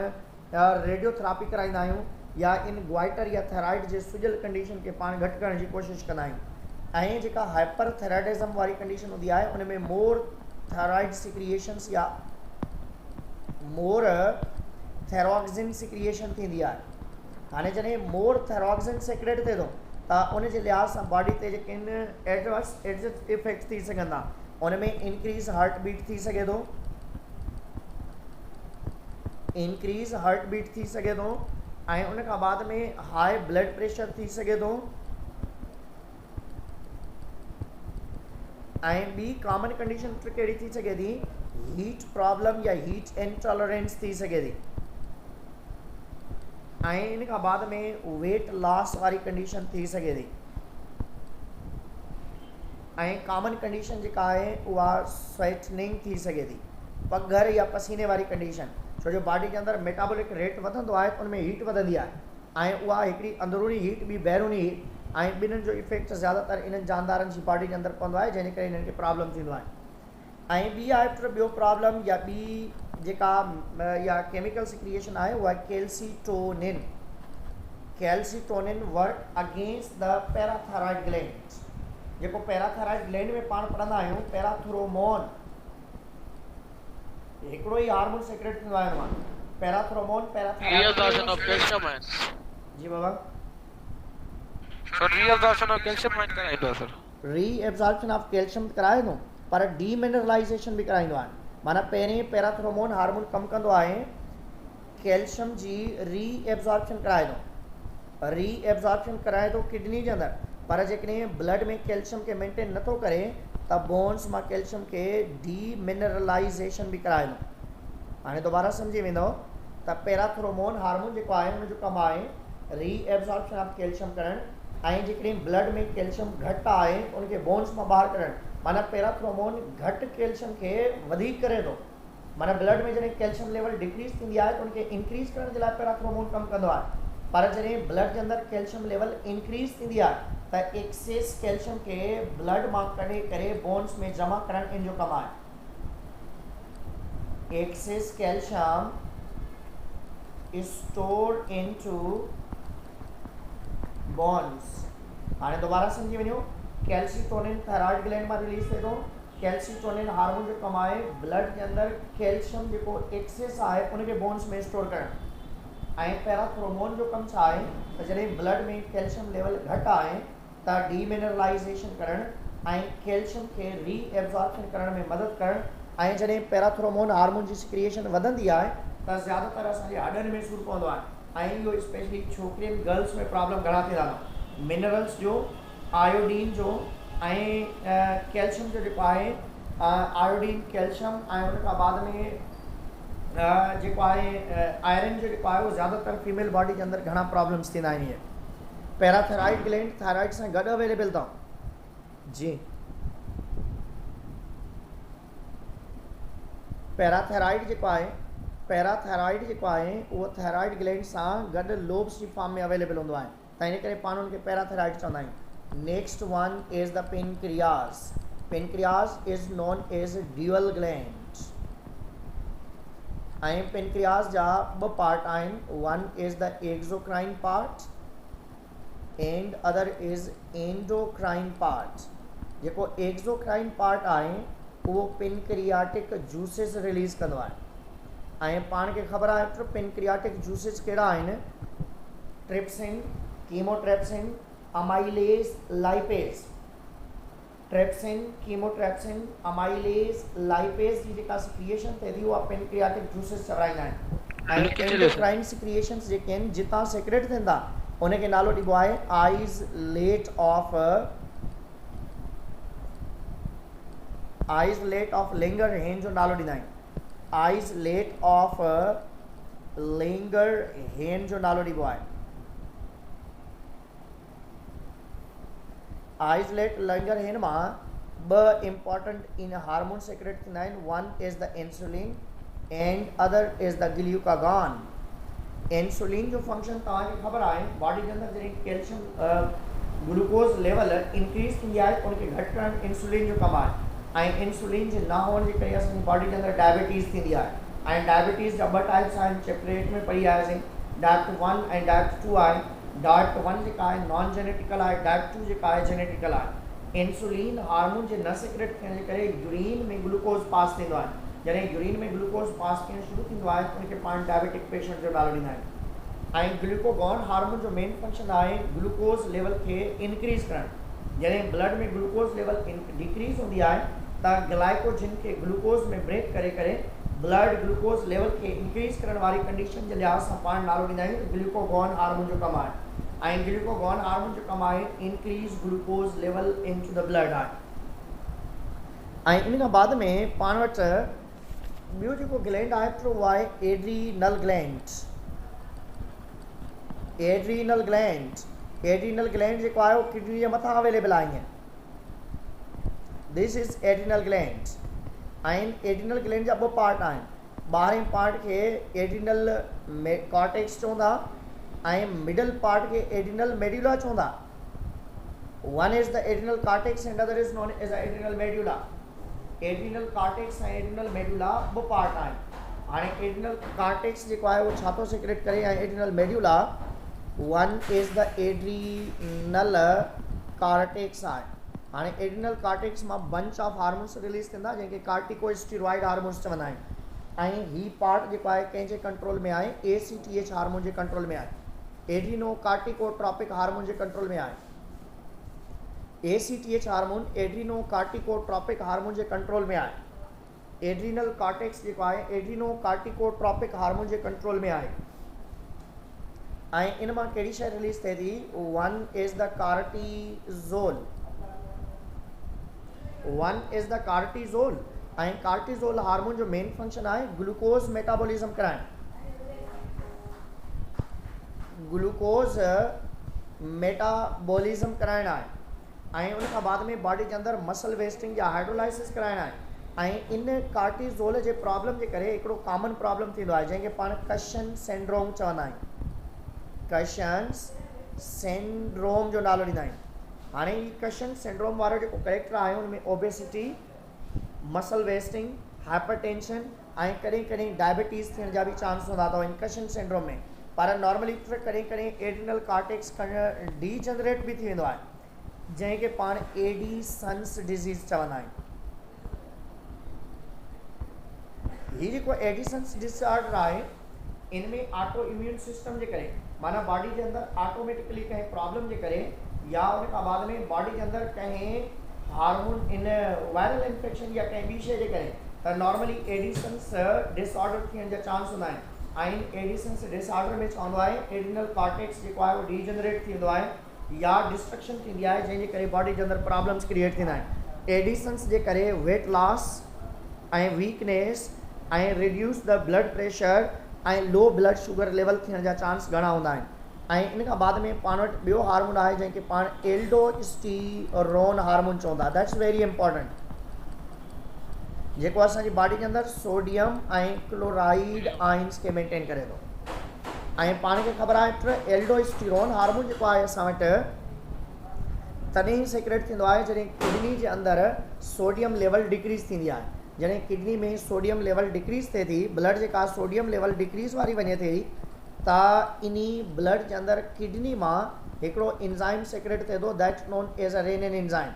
[SPEAKER 1] रेडियोथेरापी कराईंदा आहियूं, या इन ग्वाइटर या थायराइड जे सुॼल कंडीशन खे पाण घटि करण जी कोशिशि कंदा आहियूं। ऐं जेका हाइपरथायराइडिज़म वारी कंडीशन हूंदी आहे उन में मोर थायराइड सिक्रिएशंस या मोर थायरॉक्सिन सिक्रिएशन थींदी आहे। हाणे जॾहिं मोर थायरॉक्सिन सेक्रेट थिए थो त उन जे लिहाज़ सां बॉडी ते जेके आहिनि एडवर्स इफेक्ट थी सघनि था। उन में इंक्रीज़ हार्ट बीट थी सघे थो, इंक्रीज़ हार्ट बीट थी सघे थो, ऐं उन खां बाद में हाई ब्लड प्रेशर थी सघे थो। ऐं ॿी कॉमन कंडीशन कहिड़ी थी सघे थी, हीट प्रॉब्लम या हीट इंटॉलरेंस थी सघे थी। ऐं इन खां बाद में वेट लॉस वारी कंडीशन थी सघे थी। ऐं कॉमन कंडीशन जेका आहे उहा स्वेटनिंग थी सघे थी, पघर या पसीने वारी कंडीशन, छो जो बॉडी के अंदरि मेटाबॉलिक रेट वधंदो आहे त उनमें हीट वधंदी आहे, ऐं उहा हिकिड़ी अंदरूनी हीट ॿी बैरूनी हीट, ऐं ॿिन्हिनि जो इफेक्ट ज़्यादातर इन्हनि जानदारनि जी बॉडी के अंदरि पवंदो आहे, जंहिंजे करे इन्हनि खे प्रॉब्लम थींदो आहे। ऐं ॿी आहे ॿियो प्रॉब्लम या ॿी जेका या केमिकल सिक्रिएशन आहे उहा calcitonin. Calcitonin work against the parathyroid gland. जेको पैराथायराइड ग्लैंड में पाण पढ़ंदा आहियूं पैराथ्रोमोन, हिकिड़ो ई हार्मोन सेक्रेट थींदो आहे हुन मां, पैराथ्रोमोन पैराथायराइड। जी बाबा,
[SPEAKER 2] रीअब्जॉर्प्शन ऑफ कैल्शियम माइंड कराइंदो आहे सर।
[SPEAKER 1] रीएब्जॉर्प्शन ऑफ कैल्शियम कराए थो, पर डीमिनरलाइजेशन बि कराईंदो आहे। माना पहिरें पैराथ्रोमोन हार्मोन कमु कंदो आहे, कैल्शियम जी रीएब्जॉर्प्शन कराए थो। रीएब्जॉर्प्शन कराए थो किडनी जे अंदरि, पर जेकॾहिं ब्लड में कैल्शियम खे मेंटेन नथो करे त बोन्स मां कैल्शियम खे डीमिनरलाइजेशन बि कराए थो। हाणे दोबारा सम्झी वेंदव त पैराथ्रोमोन हार्मोन जेको आहे हुनजो कमु आहे रीएब्जॉर्प्शन ऑफ कैल्शियम करणु, ऐं जेकॾहिं ब्लड में कैल्शियम घटि आहे त उनखे बोन्स मां ॿाहिरि करणु। माना पैराथ्रोमोन घटि कैल्शियम खे वधीक करे थो। माना ब्लड में जॾहिं कैल्शियम लेवल डिक्रीज़ थींदी आहे त उनखे इंक्रीज़ करण जे लाइ पैराथ्रोमोन कमु कंदो आहे, पर जॾहिं ब्लड जे अंदरि कैल्शियम लेवल इंक्रीज़ थींदी आहे त एक्सेस कैल्शियम खे ब्लड मां कढे करे बोन्स में जमा करणु इन जो कमु आहे। Excess calcium stored into bones. हाणे दोबारा सम्झी वञो, कैल्सीटोनिन थायराइड ग्लैंड मां रिलीज़ थिए थो। कैल्सीटोनिन हार्मोन जो कमु आहे ब्लड जे अंदरि कैल्शियम जेको एक्सेस आहे उनखे बोन्स में स्टोर करणु। ऐं पैराथ्रोमोन जो कमु छा आहे त जॾहिं ब्लड में कैल्शियम लेवल घटि आहे त डीमिनरलाइज़ेशन करणु ऐं कैल्शियम खे रीएब्जॉर्प्शन करण में मदद करणु ऐं जॾहिं पैराथ्रोमोन हार्मोन जी सिक्रिएशन वधंदी आहे त ज़्यादातर असांजे हॾनि में सूरु पवंदो आहे ऐं इहो स्पेशली छोकिरियुनि गर्ल्स में प्रॉब्लम घणा थींदा आहिनि। मिनरल्स जो, आयोडीन जो ऐं कैल्शियम जो जेको आहे आयोडीन कैल्शियम ऐं उन खां बाद में जेको आहे आयरन जो जेको आहे उहो ज़्यादातर फीमेल बॉडी के अंदर घणा प्रॉब्लम्स थींदा आहिनि। इहे पैराथायराइड ग्लैंड थायराइड सां गॾु अवेलेबल अथव जी। पैराथायराइड जेको आहे उहो थायराइड ग्लैंड सां गॾु लोब्स जी फॉर्म में अवेलेबल हूंदो आहे त इन करे पाण उनखे पैराथायराइड चवंदा आहियूं। Next one is the pancreas. Pancreas is known as dual gland ऐं पेनक्रियास जा ॿ पार्ट आहिनि। One is the exocrine part and other is endocrine part. जेको एक्सोक्राइन पार्ट आहे उहो पेनक्रियाटिक जूसिस रिलीज़ कंदो आहे ऐं पाण खे ख़बर आहे त पेनक्रियाटिक जूसिस कहिड़ा आहिनि। Trypsin, chymotrypsin, amylase, lipase. Trypsin, chymotrypsin, amylase, lipase जी जेका सिक्रिएशन थिए थी उहा पेनक्रियाटिक जूसिस चवराईंदा आहिनि ऐं एंडोक्राइन सिक्रिएशंस जेके आहिनि जितां सेक्रेट थींदा उनखे नालो ॾिबो आहे आइसलेट ऑफ लेंगरहेन जो नालो ॾींदा आहिनि। आइसलेट ऑफ लेंगरहेन जो नालो ॾिबो आहे। आइसलेट लेंगरहेन मां ॿ इम्पॉर्टेंट इन हार्मोन सेक्रेट थींदा आहिनि। One is the insulin and other is the glucagon. Insulin जो फंक्शन तव्हांखे ख़बर आहे बॉडी के अंदर जॾहिं कैल्शियम ग्लूकोज लेवल इंक्रीज थींदी आहे त उनखे घटि करणु इंसुलिन जो कमु आहे ऐं इंसुलिन जे न हुअण जे करे असांजी बॉडी के अंदर डायबिटीज़ थींदी आहे ऐं डायबिटीज़ जा ॿ टाइप्स आहिनि। चैप्टर 8 में पढ़ी आयासीं। डायबिट 1 ऐं डायबिट 2 आहे। डायबिट 1 जेका आहे नॉन जेनेटिकल आहे, डायबिट 2 जेका आहे जेनेटिकल आहे। इंसुलिन हार्मोन जे न सिक्रेट थियण जे करे यूरिन में ग्लूकोज पास थींदो आहे। जॾहिं यूरिन में ग्लूकोज पास थियणु शुरू थींदो आहे त उनखे पाण डायबिटिक पेशेंट जो नालो ॾींदा आहियूं ऐं ग्लूकोगॉन हार्मोन जो मेन फंक्शन आहे ग्लूकोज लेवल खे इंक्रीज़ करणु। जॾहिं ब्लड में ग्लूकोज लेवल डिक्रीज़ हूंदी आहे त ग्लाइकोजन खे ग्लूकोज में ब्रेक करे करे ब्लड ग्लूकोज लेवल खे इंक्रीज़ करण वारी कंडीशन जे लिहाज़ सां पाण नालो ॾींदा आहियूं ग्लूकोगॉन हार्मोन जो कमु आहे ऐं ग्लूकोगॉन हार्मोन जो कमु आहे increase glucose level into the blood आहे। ऐं इन खां बाद में पाण वटि ॿियो जेको ग्लैंड आहे त उहो आहे एड्रीनल ग्लैंड। एड्रीनल ग्लैंड जेको आहे उहो किडनी जे मथां अवेलेबल आहे। दिस इज़ एड्रीनल ग्लैंड ऐं एड्रीनल ग्लैंड जा ॿ पार्ट आहिनि। ॿारहें पार्ट खे एड्रीनल कॉर्टेक्स चवंदा ऐं मिडल पार्ट खे एड्रीनल मेड्यूला चवंदा। One is the adrenal cortex and other is known as adrenal medulla. Adrenal cortex ऐं एड्रीनल मेड्यूला ॿ पार्ट आहिनि। हाणे एड्रीनल कॉर्टेक्स जेको आहे उहो छा थो सिक्रेट करे ऐं adrenal medulla one is the adrenal cortex आहे। हाणे एड्रीनल कॉर्टेक्स मां बंच ऑफ हार्मोन्स रिलीज़ थींदा जंहिंखे कार्टिकोस्टेरॉइड हार्मोन्स चवंदा आहिनि ऐं ही पार्ट जेको आहे कंहिंजे कंट्रोल में आहे ACTH हार्मोन जे कंट्रोल में आहे। एड्रीनो कार्टिकोट्रॉपिक हार्मोन जे कंट्रोल में आहे। ACTH हार्मोन एड्रीनो कार्टिकोट्रॉपिक हार्मोन जे कंट्रोल में आहे। एड्रीनल कॉर्टेक्स जेको आहे एड्रीनो कार्टिकोट्रॉपिक हार्मोन जे कंट्रोल में आहे ऐं इन मां कहिड़ी शइ रिलीज़ थिए थी। वन इज़ द कार्टिज़ोल ऐं कार्टिज़ोल हार्मोन जो मेन फंक्शन आहे ग्लूकोज मेटाबॉलिज्म कराइणु। ग्लूकोज मेटाबॉलिज्म कराइणु आहे ऐं उन खां बाद में बॉडी के अंदर मसल वेस्टिंग या हाइड्रोलाइसिस कराइणु आहे ऐं इन कार्टिज़ोल जे प्रॉब्लम जे करे हिकिड़ो कॉमन प्रॉब्लम थींदो आहे जंहिंखे पाण कशन सिंड्रोम चवंदा आहियूं। कशन सिंड्रोम जो नालो ॾींदा आहियूं। हाणे ही कशन सिंड्रोम वारो जेको करेक्टर आहे उनमें ओबेसिटी, मसल वेस्टिंग, हाइपरटेंशन ऐं कॾहिं कॾहिं डायबिटीज़ थियण जा बि चांस हूंदा अथव इन कशन सिंड्रोम में। पर नॉर्मली कॾहिं कॾहिं एड्रीनल कॉर्टेक्स डीजनरेट बि थी वेंदो आहे जंहिंखे पाण एडिसन्स डिज़ीज़ चवंदा आहियूं। हीउ जेको एडिसन्स डिसऑर्डर आहे इनमें ऑटो इम्यून सिस्टम जे करे माना बॉडी के अंदर ऑटोमेटिकली कहीं प्रॉब्लम जे करे या उन खां बाद में बॉडी के अंदर कहीं हार्मोन इन वायरल इन्फेक्शन या कहीं ॿी शइ जे करे त नॉर्मली एडिसन्स डिसऑर्डर थियण जा चांस हूंदा आहिनि ऐं एडिसन्स डिसऑर्डर में चवंदो आहे एडिनल कॉर्टेक्स जेको आहे उहो डीजनरेट थींदो आहे या डिस्ट्रक्शन थींदी आहे जंहिंजे करे बॉडी के अंदर प्रॉब्लम्स क्रिएट थींदा आहिनि एडिसन्स जे करे वेट लॉस ऐं वीकनेस ऐं रिड्यूस द ब्लड प्रेशर ऐं लो ब्लड शुगर लेवल थियण जा चांस घणा हूंदा आहिनि ऐं इन खां बाद में पाण वटि ॿियो हार्मोन आहे जंहिंखे पाण एल्डोस्टेरोन हार्मोन चवंदा दैट्स वेरी इंपॉर्टेंट जेको असांजी बॉडी के अंदर सोडियम ऐं क्लोराइड आइंस खे मेंटेन करे थो ऐं पाण खे ख़बर आहे एल्डोस्टेरोन हार्मोन जेको आहे असां वटि तॾहिं ई सेक्रेट थींदो आहे जॾहिं किडनी जे अंदरि सोडियम लेवल डिक्रीज़ थींदी आहे जॾहिं किडनी में सोडियम लेवल डिक्रीज़ थिए थी ब्लड जेका सोडियम लेवल डिक्रीज़ वारी वञे थी त इन ब्लड जे अंदरि किडनी मां हिकिड़ो एंजाइम सेक्रेट थिए थो that known as a renin enzyme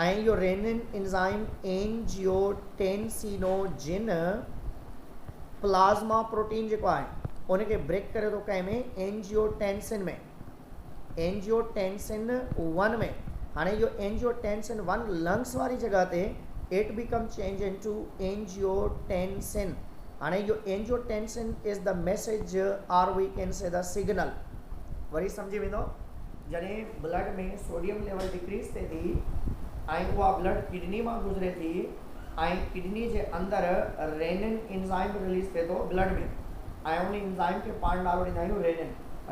[SPEAKER 1] ऐं इहो renin enzyme angiotensinogen plasma protein जेको आहे उनखे ब्रेक करे थो कंहिं में एंजियोटेंसिन 1 में हाणे इहो एंजियोटेंसिन 1 लंग्स वारी जॻह ते it become change into angiotensin हाणे इहो angiotensin is the message or we can say the signal वरी सम्झी वेंदो जॾहिं ब्लड में सोडियम लेवल डिक्रीज़ थिए थी ऐं उहा ब्लड किडनी मां गुज़रे थी ऐं किडनी जे अंदरि रेनिन एंजाइम रिलीज़ थिए थो ब्लड में ऐं उन एंजाइम खे पाण नालो ॾींदा आहियूं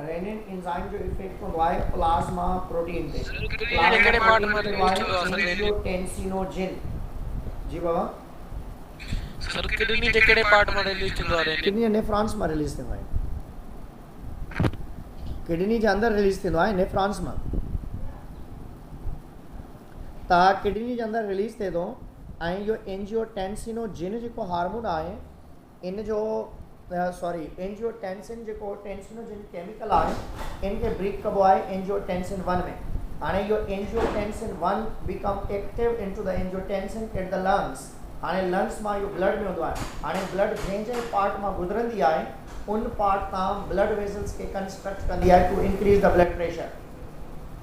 [SPEAKER 1] रेनिन एंजाइम जो इफेक्ट हूंदो आहे प्लाज़्मा प्रोटीन ते एंजियोटेंसिनोजिन जी बाबा
[SPEAKER 2] सर किडनी जे कहिड़े पार्ट में रिलीज थींदो आहे
[SPEAKER 1] किडनी नेफ्रॉन्स मां रिलीज़ थींदो आहे किडनी जे अंदरि रिलीज़ थींदो आहे नेफ्रॉन्स मां त किडनी जे अंदरि रिलीज़ थिए थो ऐं इहो एंजियोटेंसिनोजिन जेको हार्मोन आहे इन जो एंजियोटेंसिन जेको टेंसिनोजिन केमिकल आहे इनखे ब्रेक कबो आहे एंजियोटेंसिन 1 में हाणे इहो angiotensin 1 become active into the angiotensin at the lungs हाणे लंग्स मां इहो ब्लड में हूंदो आहे हाणे ब्लड जंहिं पार्ट मां गुज़रंदी आहे उन पार्ट तां ब्लड वेसल्स खे कंस्ट्रक्ट कंदी आहे to increase the blood pressure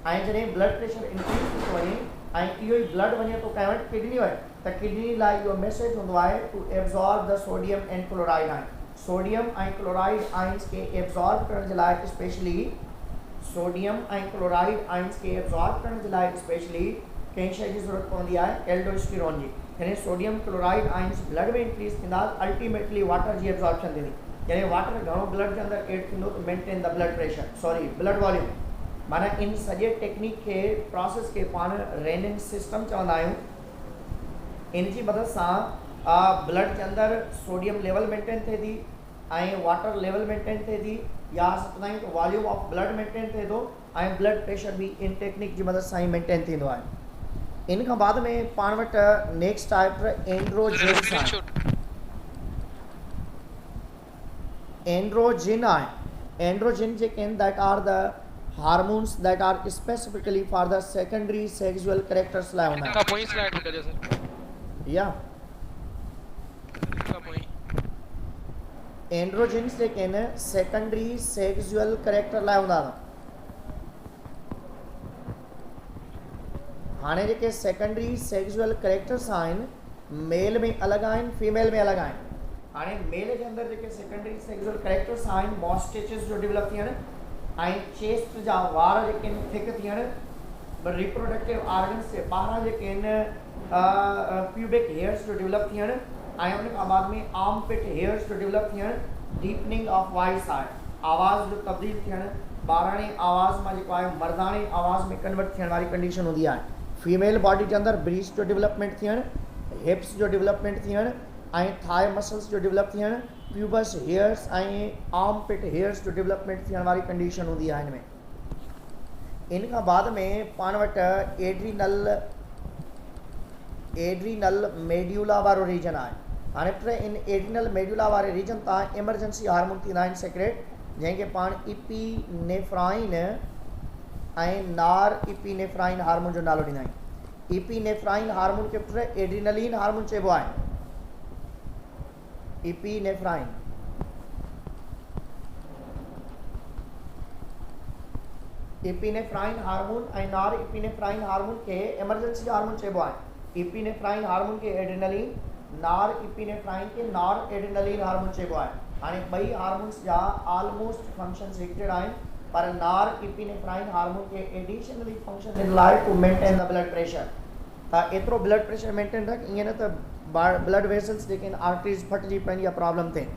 [SPEAKER 1] ऐं जॾहिं ब्लड प्रेशर इंक्रीज़ थी थो वञे ऐं इहो ई ब्लड वञे थो कंहिं वटि किडनी वटि त किडनी लाइ इहो मैसेज हूंदो आहे to absorb the sodium and chloride ion sodium ऐं क्लोराइड आइंस खे एब्जॉर्ब करण जे लाइ स्पेशली सोडियम ऐं क्लोराइड आइंस खे एब्जॉर्ब करण जे लाइ स्पेशली कंहिं शइ जी ज़रूरत पवंदी आहे एल्डोस्टेरोन जी यानी सोडियम क्लोराइड आइंस ब्लड में इंक्रीज़ थींदा अल्टीमेटली वाटर जी एब्जॉर्प्शन थींदी यानी वाटर घणो ब्लड जे अंदरि एड थींदो to maintain the blood pressure blood volume माना इन सॼे टेक्निक खे प्रोसेस खे पाण रेनिन सिस्टम चवंदा आहियूं इन जी मदद सां ब्लड के अंदर सोडियम लेवल मेंटेन थे थी ऐं वाटर लेवल मेंटेन थे थी या चवंदा आहियूं त वॉल्यूम ऑफ ब्लड मेंटेन थे थो ऐं ब्लड प्रेशर भी इन टेक्निक की मदद सां ही मेंटेन थींदो आहे इन खां बाद में पाण वटि नेक्स्ट टाइप एंड्रोजिन आहे एंड्रोजिन जेके आहिनि that are the hormones that are specifically for the secondary sexual characters लाइ हूंदा
[SPEAKER 2] का पोई स्लाइड में कजो सर
[SPEAKER 1] या
[SPEAKER 2] का पोई
[SPEAKER 1] एंड्रोजिन्स जेके आहिनि सेकेंडरी सेक्सुअल कैरेक्टर लाइ हूंदा अथव हाणे जेके सेकेंडरी सेक्सुअल कैरेक्टर्स आहिनि मेल में अलॻि आहिनि फीमेल में अलॻि आहिनि हाणे मेल जे अंदरि जेके सेकेंडरी सेक्सुअल कैरेक्टर्स आहिनि मॉस्टेचिस जो डेवलप थियण ऐं चेस्ट जा वार जेके आहिनि थिक थियण रिप्रोडक्टिव ऑर्गन्स जे ॿाहिरां जेके आहिनि प्यूबिक हेयर्स जो डेवलप थियण ऐं उन खां बाद में आर्म पिट हेयर्स जो डेवलप थियण डीपनिंग ऑफ वॉइस आहे आवाज़ जो तब्दील थियण ॿाराणे आवाज़ मां जेको आहे मर्दाणे आवाज़ में कन्वर्ट थियण वारी कंडीशन हूंदी आहे फीमेल बॉडी के अंदरि ब्रीस्ट जो डेवलपमेंट थियण हिप्स जो डेवलपमेंट थियण ऐं थाई मसल्स जो डेवलप थियण प्यूबस हेयर्स ऐं आर्म पिट हेयर्स जो डेवलपमेंट थियण वारी कंडीशन हूंदी आहे हिन में इन खां बाद में पाण वटि एड्रीनल मेड्यूला वारो रीजन आहे हाणे टे इन एड्रीनल मेड्यूला वारे रीजन तां इमरजेंसी हार्मोन थींदा आहिनि सेक्रेट जंहिंखे पाण इपीनेफ्राइन ऐं नार इपीनेफ्राइन हार्मोन जो नालो ॾींदा आहियूं इपीनेफ्राइन हार्मोन खे एड्रीनलिन हार्मोन चइबो आहे इपीनेफ्राइन इपिनेफ्राइन हार्मोन ऐं नॉर इपिनेफ्राइन हार्मोन के एमरजेंसी हार्मोन चइबो आहे। इपिनेफ्राइन हार्मोन के एड्रेनलिन, नॉर इपिनेफ्राइन के नॉर एड्रेनलिन हार्मोन चइबो आहे। हाणे ॿई हार्मोन्स जा ऑलमोस्ट फंक्शंस रिलेटेड आहिनि, पर नॉर इपिनेफ्राइन हार्मोन के additionally function in like to maintain the blood pressure. त एतिरो ब्लड प्रेशर मेंटेन रख, ईअं न त ब्लड वेसल्स जेके आहिनि आर्टरीज़ फटिजी पवनि या प्रॉब्लम थिए।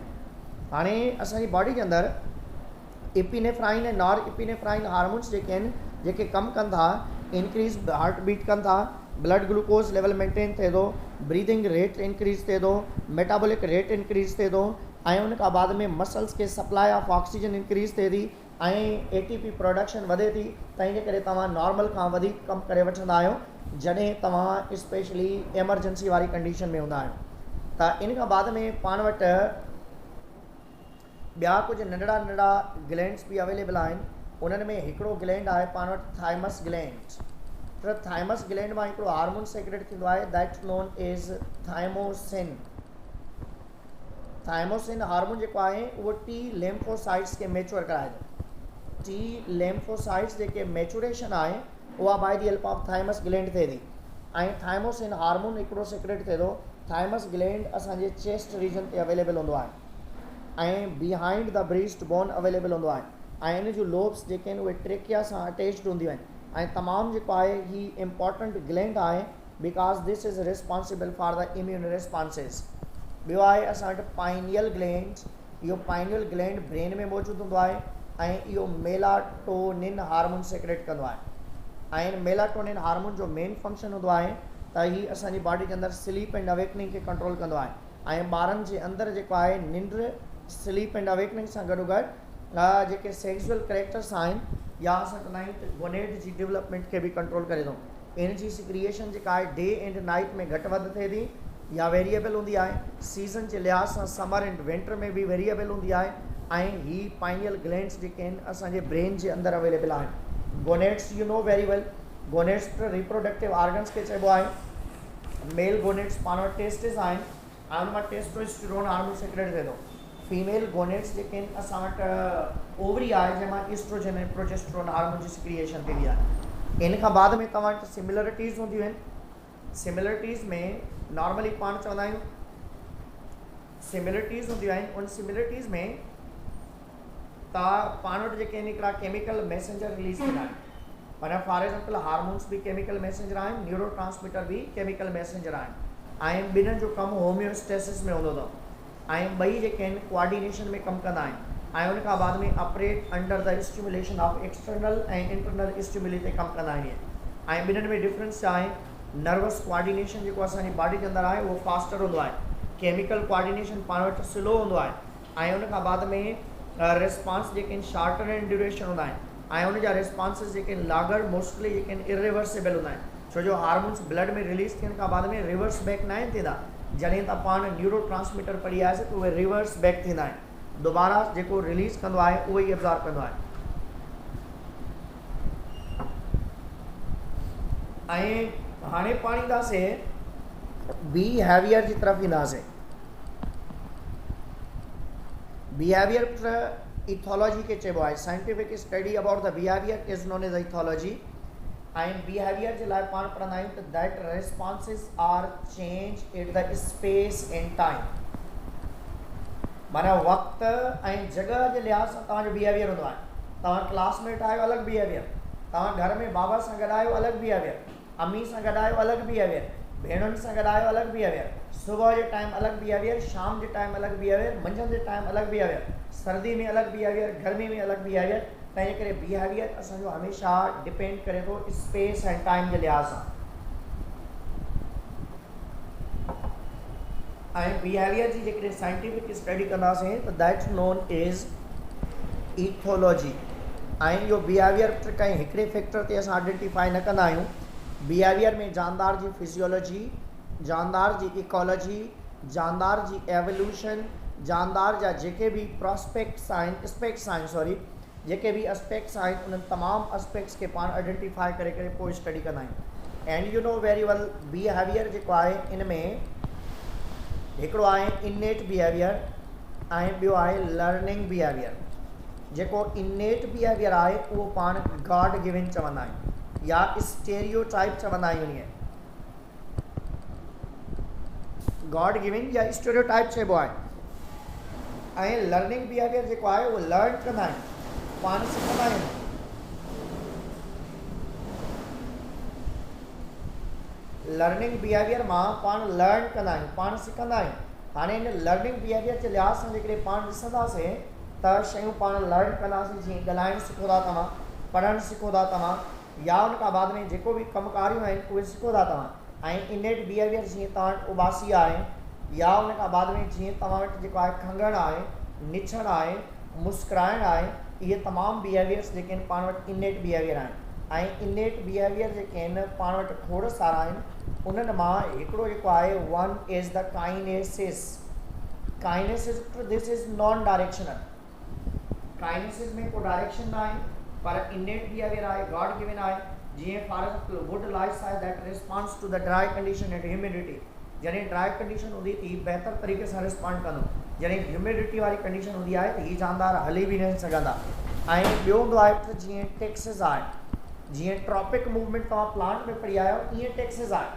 [SPEAKER 1] हाणे असांजी बॉडी के अंदरि इपिनेफ्राइन ऐं नॉर इपिनेफ्राइन हार्मोन्स जेके आहिनि, जेके कमु कनि था, इंक्रीज़ हार्ट बीट कनि था, ब्लड ग्लूकोज लेवल मेंटेन थिए थो, ब्रीदिंग रेट इंक्रीज़ थिए थो, मेटाबॉलिक रेट इंक्रीज़ थिए थो, ऐं उन खां बाद में मसल्स के सप्लाई ऑफ ऑक्सीजन इंक्रीज़ थिए थी, ऐं ATP प्रोडक्शन वधे थी। तंहिंजे करे तव्हां नॉर्मल खां वधीक कमु करे वठंदा आहियो जॾहिं तव्हां स्पेशली एमरजेंसी वारी कंडीशन में हूंदा आहियो। त इन खां बाद में पाण वटि ॿिया कुझु नंढड़ा नंढड़ा ग्लैंड्स भी अवेलेबल आहिनि। उन्हनि में हिकिड़ो ग्लैंड आहे पाण वटि थाइमस ग्लैंड। त थाइमस ग्लैंड मां हिकिड़ो हार्मोन सेक्रेट थींदो आहे that known as thymosin. Thymosin hormone जेको आहे उहो T लिम्फोसाइट्स के मैच्योर कराए थो। T लिम्फोसाइट्स जेके मैच्योरेशन आहे उहा by the help of thymus gland थिए थी। ऐं थाइमोसिन हार्मोन हिकिड़ो सेक्रेट थिए थो। थाइमस ग्लैंड असांजे चेस्ट रीजन ते अवेलेबल हूंदो आहे ऐं behind the breast bone available हूंदो आहे, ऐं इन जूं लोब्स जेके आहिनि उहे ट्रेकिया सां अटैच्ड हूंदियूं आहिनि। ऐं तमामु जेको आहे ही इम्पॉर्टेंट ग्लैंड आहे because this is responsible for the immune responses. ॿियो आहे असां वटि पाइनियल ग्लैंड। इहो पाइनियल ग्लैंड ब्रेन में मौजूदु हूंदो आहे ऐं इहो मेलाटोनिन हार्मोन सेक्रेट कंदो आहे। ऐं मेलाटोनिन हार्मोन जो मेन फंक्शन हूंदो आहे त हीउ असांजी बॉडी के अंदरि स्लीप एंड अवेकनिंग खे कंट्रोल कंदो आहे। ऐं ॿारनि जे अंदरि जेको आहे निंड, स्लीप एंड अवेकनिंग सां गॾोगॾु जेके सेक्सुअल करेक्टर्स आहिनि या असां कंदा आहियूं त गोनेड जी डेवलपमेंट खे बि कंट्रोल करे थो। इन जी सिक्रिएशन जेका आहे डे एंड नाइट में घटि वधि थिए थी या वेरिएबल हूंदी आहे। सीज़न जे लिहाज़ सां समर एंड विंटर में बि वेरिएबल हूंदी आहे। ऐं ही पाइनियल ग्लैंड्स जेके आहिनि असांजे ब्रेन जे अंदरि अवेलेबल आहिनि। Gonads you know very well, gonads reproductive organs के चइबो आहे। मेल गोनेड्स पाण वटि टेस्टिस आहिनि ऐं उन मां टेस्टोस्टेरोन हार्मोन सेक्रेट थिए थो। फीमेल गोनेड्स जेके आहिनि असां वटि ओवरी आहे जंहिंमां ईस्ट्रोजन ऐं प्रोजेस्टेरोन हार्मोन जी सिक्रिएशन थींदी आहे। इन खां बाद में तव्हां वटि सिमिलरिटीज़ हूंदियूं आहिनि। सिमिलरिटीज़ में नॉर्मली पाण चवंदा आहियूं सिमिलरिटीज़ हूंदियूं आहिनि। उन सिमिलरिटीज़ में त पाण वटि जेके आहिनि हिकिड़ा केमिकल मैसेंजर रिलीज़ थींदा आहिनि। माना फॉर एग्जाम्पल हार्मोन्स भी केमिकल मैसेंजर आहिनि, न्यूरो ट्रांसमीटर भी केमिकल मैसेंजर आहिनि ऐं ॿिन्हिनि जो कमु होम्योस्टेसिस में हूंदो अथव ऐं ॿई जेके आहिनि कोऑर्डिनेशन में कमु कंदा आहिनि ऐं उन खां बाद में operate under the stimulation of external ऐं इंटरनल स्टिमुली ते कमु कंदा आहिनि। ऐं ॿिन्हिनि में डिफरेंस छा आहे? नर्वस कोऑर्डिनेशन जेको असांजी बॉडी के अंदरि आहे उहो फास्टर हूंदो आहे। केमिकल कोऑर्डिनेशन पाण वटि स्लो हूंदो आहे ऐं उन खां बाद में रिस्पॉन्स जेके आहिनि शार्टर एंड ड्यूरेशन हूंदा आहिनि ऐं उन जा रिस्पॉन्सिस जेके आहिनि लागर मोस्टली जेके आहिनि इरिवर्सिबल हूंदा आहिनि। छो जो हार्मोन्स ब्लड में रिलीज़ थियण खां बाद में रिवर्स बैक न आहिनि थींदा। जॾहिं त पाण न्यूरो ट्रांसमीटर पढ़ी आयासीं त उहे रिवर्स बैक थींदा आहिनि। दोबारा जेको रिलीज़ कंदो आहे उहो ई एब्ज़ॉर्ब कंदो आहे। ऐं हाणे पाण ईंदासीं बिहेवियर जी तरफ़ ईंदासीं। बिहेवियर इथोलॉजी के चइबो आहे। Scientific study about the behaviour is known as ethology. ऐं बिहेवियर जे लाइ पाण पढ़ंदा आहियूं त that responses are change at the space and time. माना वक़्तु ऐं जॻह जे लिहाज़ सां तव्हांजो बिहेवियर हूंदो आहे। तव्हां क्लासमेट आहियो अलॻि बिहेवियर, तव्हां घर में बाबा सां गॾु आहियो अलॻि बिहेवियर, अम्मी सां गॾु आहियो अलॻि बिहेवियर, भेणुनि सां गॾु आहियो अलॻि बिहेवियर, सुबुह जे टाइम अलॻि बिहेवियर, शाम जे टाइम अलॻि बिहेवियर, मंझंदि जे टाइम अलॻि बिहेवियर, सर्दी में अलॻि बिहेवियर, गर्मी में अलॻि बिहेवियर। तंहिंजे करे बिहेवियर असांजो हमेशह डिपेंड करे थो स्पेस ऐं टाइम जे लिहाज़ सां। ऐं बिहेवियर जी जेकॾहिं साइंटिफिक स्टडी कंदासीं त दैट्स नोन एज इथोलॉजी। ऐं इहो बिहेवियर कंहिं हिकिड़े फैक्टर ते असां आइडेंटिफाई न कंदा आहियूं। बिहेवियर में जानदार जी फिजियोलॉजी, जानदार जी इकोलॉजी, जानदार जी एवोल्यूशन, जानदार जा जेके भी प्रोस्पेक्ट्स आहिनि स्पेक्ट्स आहिनि सॉरी जेके भी एस्पेक्ट्स आहिनि उन्हनि तमामु एस्पेक्ट्स खे पाण आइडेंटिफाई करे पोइ स्टडी कंदा आहियूं। And you know very well behaviour जेको आहे इन में हिकिड़ो आहे इनेट बिहेवियर ऐं ॿियो आहे लर्निंग बिहेवियर। जेको इनेट बिहेवियर आहे उहो पाण गॉड गिवन चवंदा आहियूं या स्टेरियोटाइप चवंदा आहियूं इन्हीअ गॉड गिवन या स्टेरियोटाइप चइबो आहे। ऐं लर्निंग बिहेवियर जेको आहे उहो लर्न कंदा आहियूं, पाण सिखंदा आहियूं। लर्निंग बिहेवियर मां पाण लर्न कंदा आहियूं, पाण सिखंदा आहियूं। हाणे इन लर्निंग बिहेवियर जे लिहाज़ सां जेकॾहिं पाण ॾिसंदासीं त शयूं पाण लर्न कंदासीं, जीअं ॻाल्हाइणु सिखो था तव्हां, पढ़णु सिखो था तव्हां, या उन खां बाद में जेको बि कमकारियूं आहिनि उहे सिखो था तव्हां। ऐं इनेट बिहेवियर जीअं तव्हां वटि उबासी आहे, या उन खां बाद में जीअं तव्हां वटि जेको आहे खंघणु आहे, निछणु आहे, मुस्कुराइणु आहे, इहे तमामु बिहेवियर्स जेके आहिनि पाण वटि इनेट बिहेवियर आहिनि। ऐं इनेट बिहेवियर जेके आहिनि पाण वटि खोड़ सारा आहिनि। उन्हनि मां हिकिड़ो जेको आहे one is the kinesis. Kinesis this is non directional. Kinesis में को डायरेक्शन ना आहे, पर इनेट बिहेवियर आहे, गॉड गिवन आहे। जीअं फॉर एग्जाम्पल वुड लाइस आहे that response to the dry condition and humidity. जॾहिं ड्राई कंडीशन हूंदी थी बहितर तरीक़े सां रिस्पॉन्ड कंदो, जॾहिं ह्यूमिडिटी वारी कंडीशन हूंदी आहे त हीअ जानदार हली बि न सघंदा। ऐं ॿियो हूंदो आहे त जीअं टेक्सिस आहे, जीअं ट्रॉपिक मूवमेंट तव्हां प्लांट में पढ़ी आहियो, ईअं टेक्सिस आहे,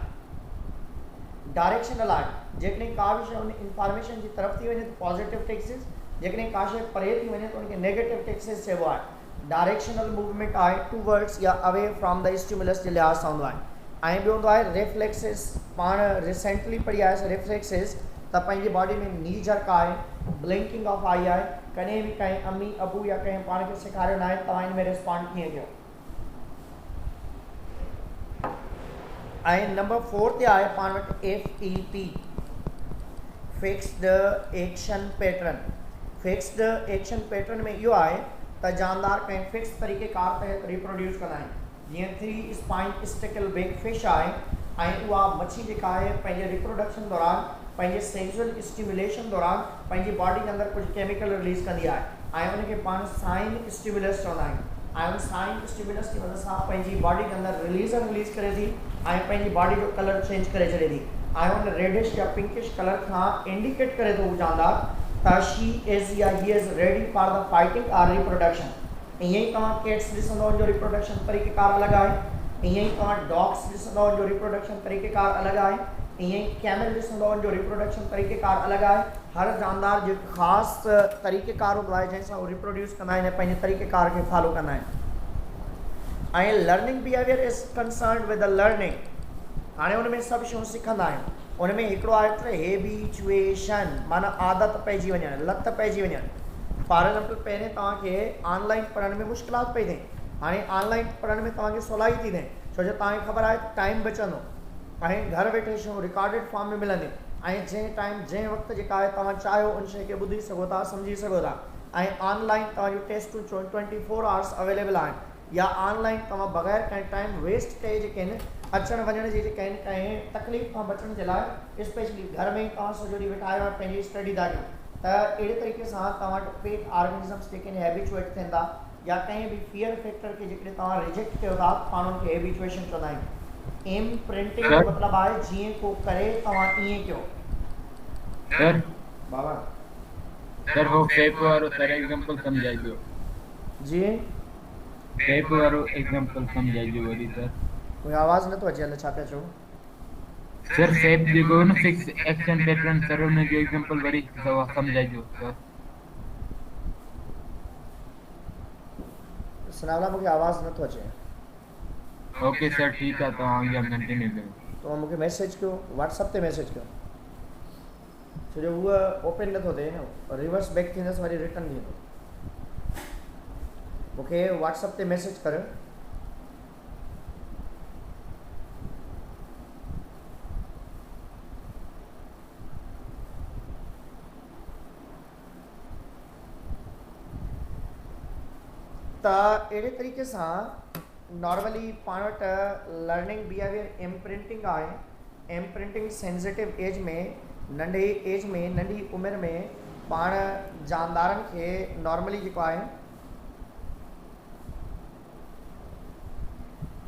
[SPEAKER 1] डायरेक्शनल आहे। जेकॾहिं का बि शइ उन इंफॉर्मेशन जी तरफ़ थी वञे त पॉजिटिव टेक्सिस, जेकॾहिं का शइ परे थी वञे त उनखे नेगेटिव टेक्सिस चइबो आहे। डायरेक्शनल मूवमेंट आहे टूवर्ड्स या अवे फ्रॉम द स्टिमुलस जे लिहाज़ सां हूंदो आहे। ऐं ॿियो हूंदो आहे रिफ्लेक्सिस। पाण रिसेंटली पढ़ी आयासीं रिफ्लेक्सिस त पंहिंजी बॉडी में नी जर्क आहे, ब्लिंकिंग ऑफ आई आहे। कॾहिं बि कंहिं अम्मी अबू या कंहिं पाण खे सेखारियो न आहे तव्हां हिन में रिस्पॉन्ड कीअं कयो। ऐं नंबर 4 ते आहे पाण वटि FEP, fixed action pattern. Fixed action pattern में इहो आहे त जानदार कंहिं फिक्स तरीक़ेकार तहत रिप्रोड्यूस कंदा आहिनि। जीअं 3 स्पाइन स्टिकल बिग फिश आहे, ऐं उहा मच्छी जेका आहे पंहिंजे रिप्रोडक्शन दौरान, पंहिंजे सेक्सुअल स्टिमुलेशन दौरान पंहिंजी बॉडी के अंदरि कुझु केमिकल रिलीज़ कंदी आहे, ऐं उनखे पाण साइन स्टिमुलस चवंदा आहियूं। ऐं उन साइन स्टिमुलस की वजह सां पंहिंजी बॉडी के अंदरि रिलीज़ करे थी, ऐं पंहिंजी बॉडी जो कलर चेंज करे छॾे थी, ऐं उन रेडिश या पिंकिश कलर खां इंडिकेट करे थो हू जानदार त शी इज़ या he is ready for the fighting or reproduction. ईअं ई तव्हां कैट्स ॾिसंदो जो रिप्रोडक्शन तरीक़ेकार अलॻि आहे, ईअं ई तव्हां डॉग्स ॾिसंदो जो रिप्रोडक्शन तरीक़ेकार अलॻि आहे, ईअं ई कैमल ॾिसंदो जो रिप्रोडक्शन तरीक़ेकार अलॻि आहे। हर जानदार जो ख़ासि तरीक़ेकार हूंदो आहे जंहिंसां उहो रिप्रोड्यूस कंदा आहिनि, पंहिंजे तरीक़ेकार खे फॉलो कंदा आहिनि। ऐं learning behaviour is concern with the learning. हाणे उन में सभु शयूं सिखंदा आहियूं। उन में हिकिड़ो आहे त हेबिचुएशन, माना आदत पइजी वञणु, लत पइजी वञणु। फॉर एग्जाम्पल पहिरें तव्हांखे ऑनलाइन पढ़ण में मुश्किलात पई थिए, हाणे ऑनलाइन पढ़ण में तव्हांखे सवलाई थी थिए, छो जो तव्हांखे ख़बर आहे टाइम बचंदो, ऐं घर वेठे शयूं रिकॉर्डेड फॉर्म में मिलंदियूं, ऐं जंहिं टाइम जंहिं वक़्तु जेका आहे तव्हां चाहियो उन शइ खे ॿुधी सघो था, सम्झी सघो था। ऐं ऑनलाइन तव्हांजो टेस्टूं 24 आवर्स अवेलेबल आहिनि, या ऑनलाइन तव्हां बग़ैर कंहिं टाइम वेस्ट कए जेके आहिनि अचण वञण जी जेके आहिनि कंहिं तकलीफ़ खां बचण जे लाइ स्पेशली घर में ई तव्हां सॼो ॾींहुं वेठा आहियो पंहिंजी स्टडी था कयो, त अहिड़े तरीक़े सां तव्हां वटि पेट ऑर्गेनिज़म्स जेके आहिनि हैबिचुएट थियनि था, या कंहिं बि फियर फैक्टर खे जेकॾहिं तव्हां रिजेक्ट कयो था पाण उनखे हैबिचुएशन चवंदा आहियूं। इम्प्रिंटिंग जो मतिलबु आहे जीअं को करे तव्हां ईअं कयो।
[SPEAKER 3] सर
[SPEAKER 1] बाबा
[SPEAKER 3] सर वो फेप वारो सर एग्जांपल समझाइजो।
[SPEAKER 1] जी
[SPEAKER 3] फेप वारो एग्जांपल समझाइजो वरी सर।
[SPEAKER 1] कोई आवाज़ नथो अचे, हल छा पिया चओ?
[SPEAKER 3] सर फेप जेको न फिक्स एक्शन पैटर्न सर उन जो एग्जांपल वरी समझाइजो सर।
[SPEAKER 1] सनावला मूंखे आवाज़ नथो अचे।
[SPEAKER 3] ओके सर ठीक है, तो अॻियां कंटिन्यू कयो।
[SPEAKER 1] तो मूंखे मैसेज कयो, व्हाट्सएप ते मैसेज कयो, छो जो उहा ओपन नथो थिए न, रिवर्स बैक थींदसि वरी रिटर्न थींदो। मूंखे व्हाट्सएप ते मैसेज कर। त अहिड़े तरीक़े सां नॉर्मली पाण वटि लर्निंग बिहेवियर इम्प्रिंटिंग आहे। इम्प्रिंटिंग सेंसिटिव एज में, नंढी एज में, नंढी उमिरि में पाण जानदारनि खे नॉर्मली जेको आहे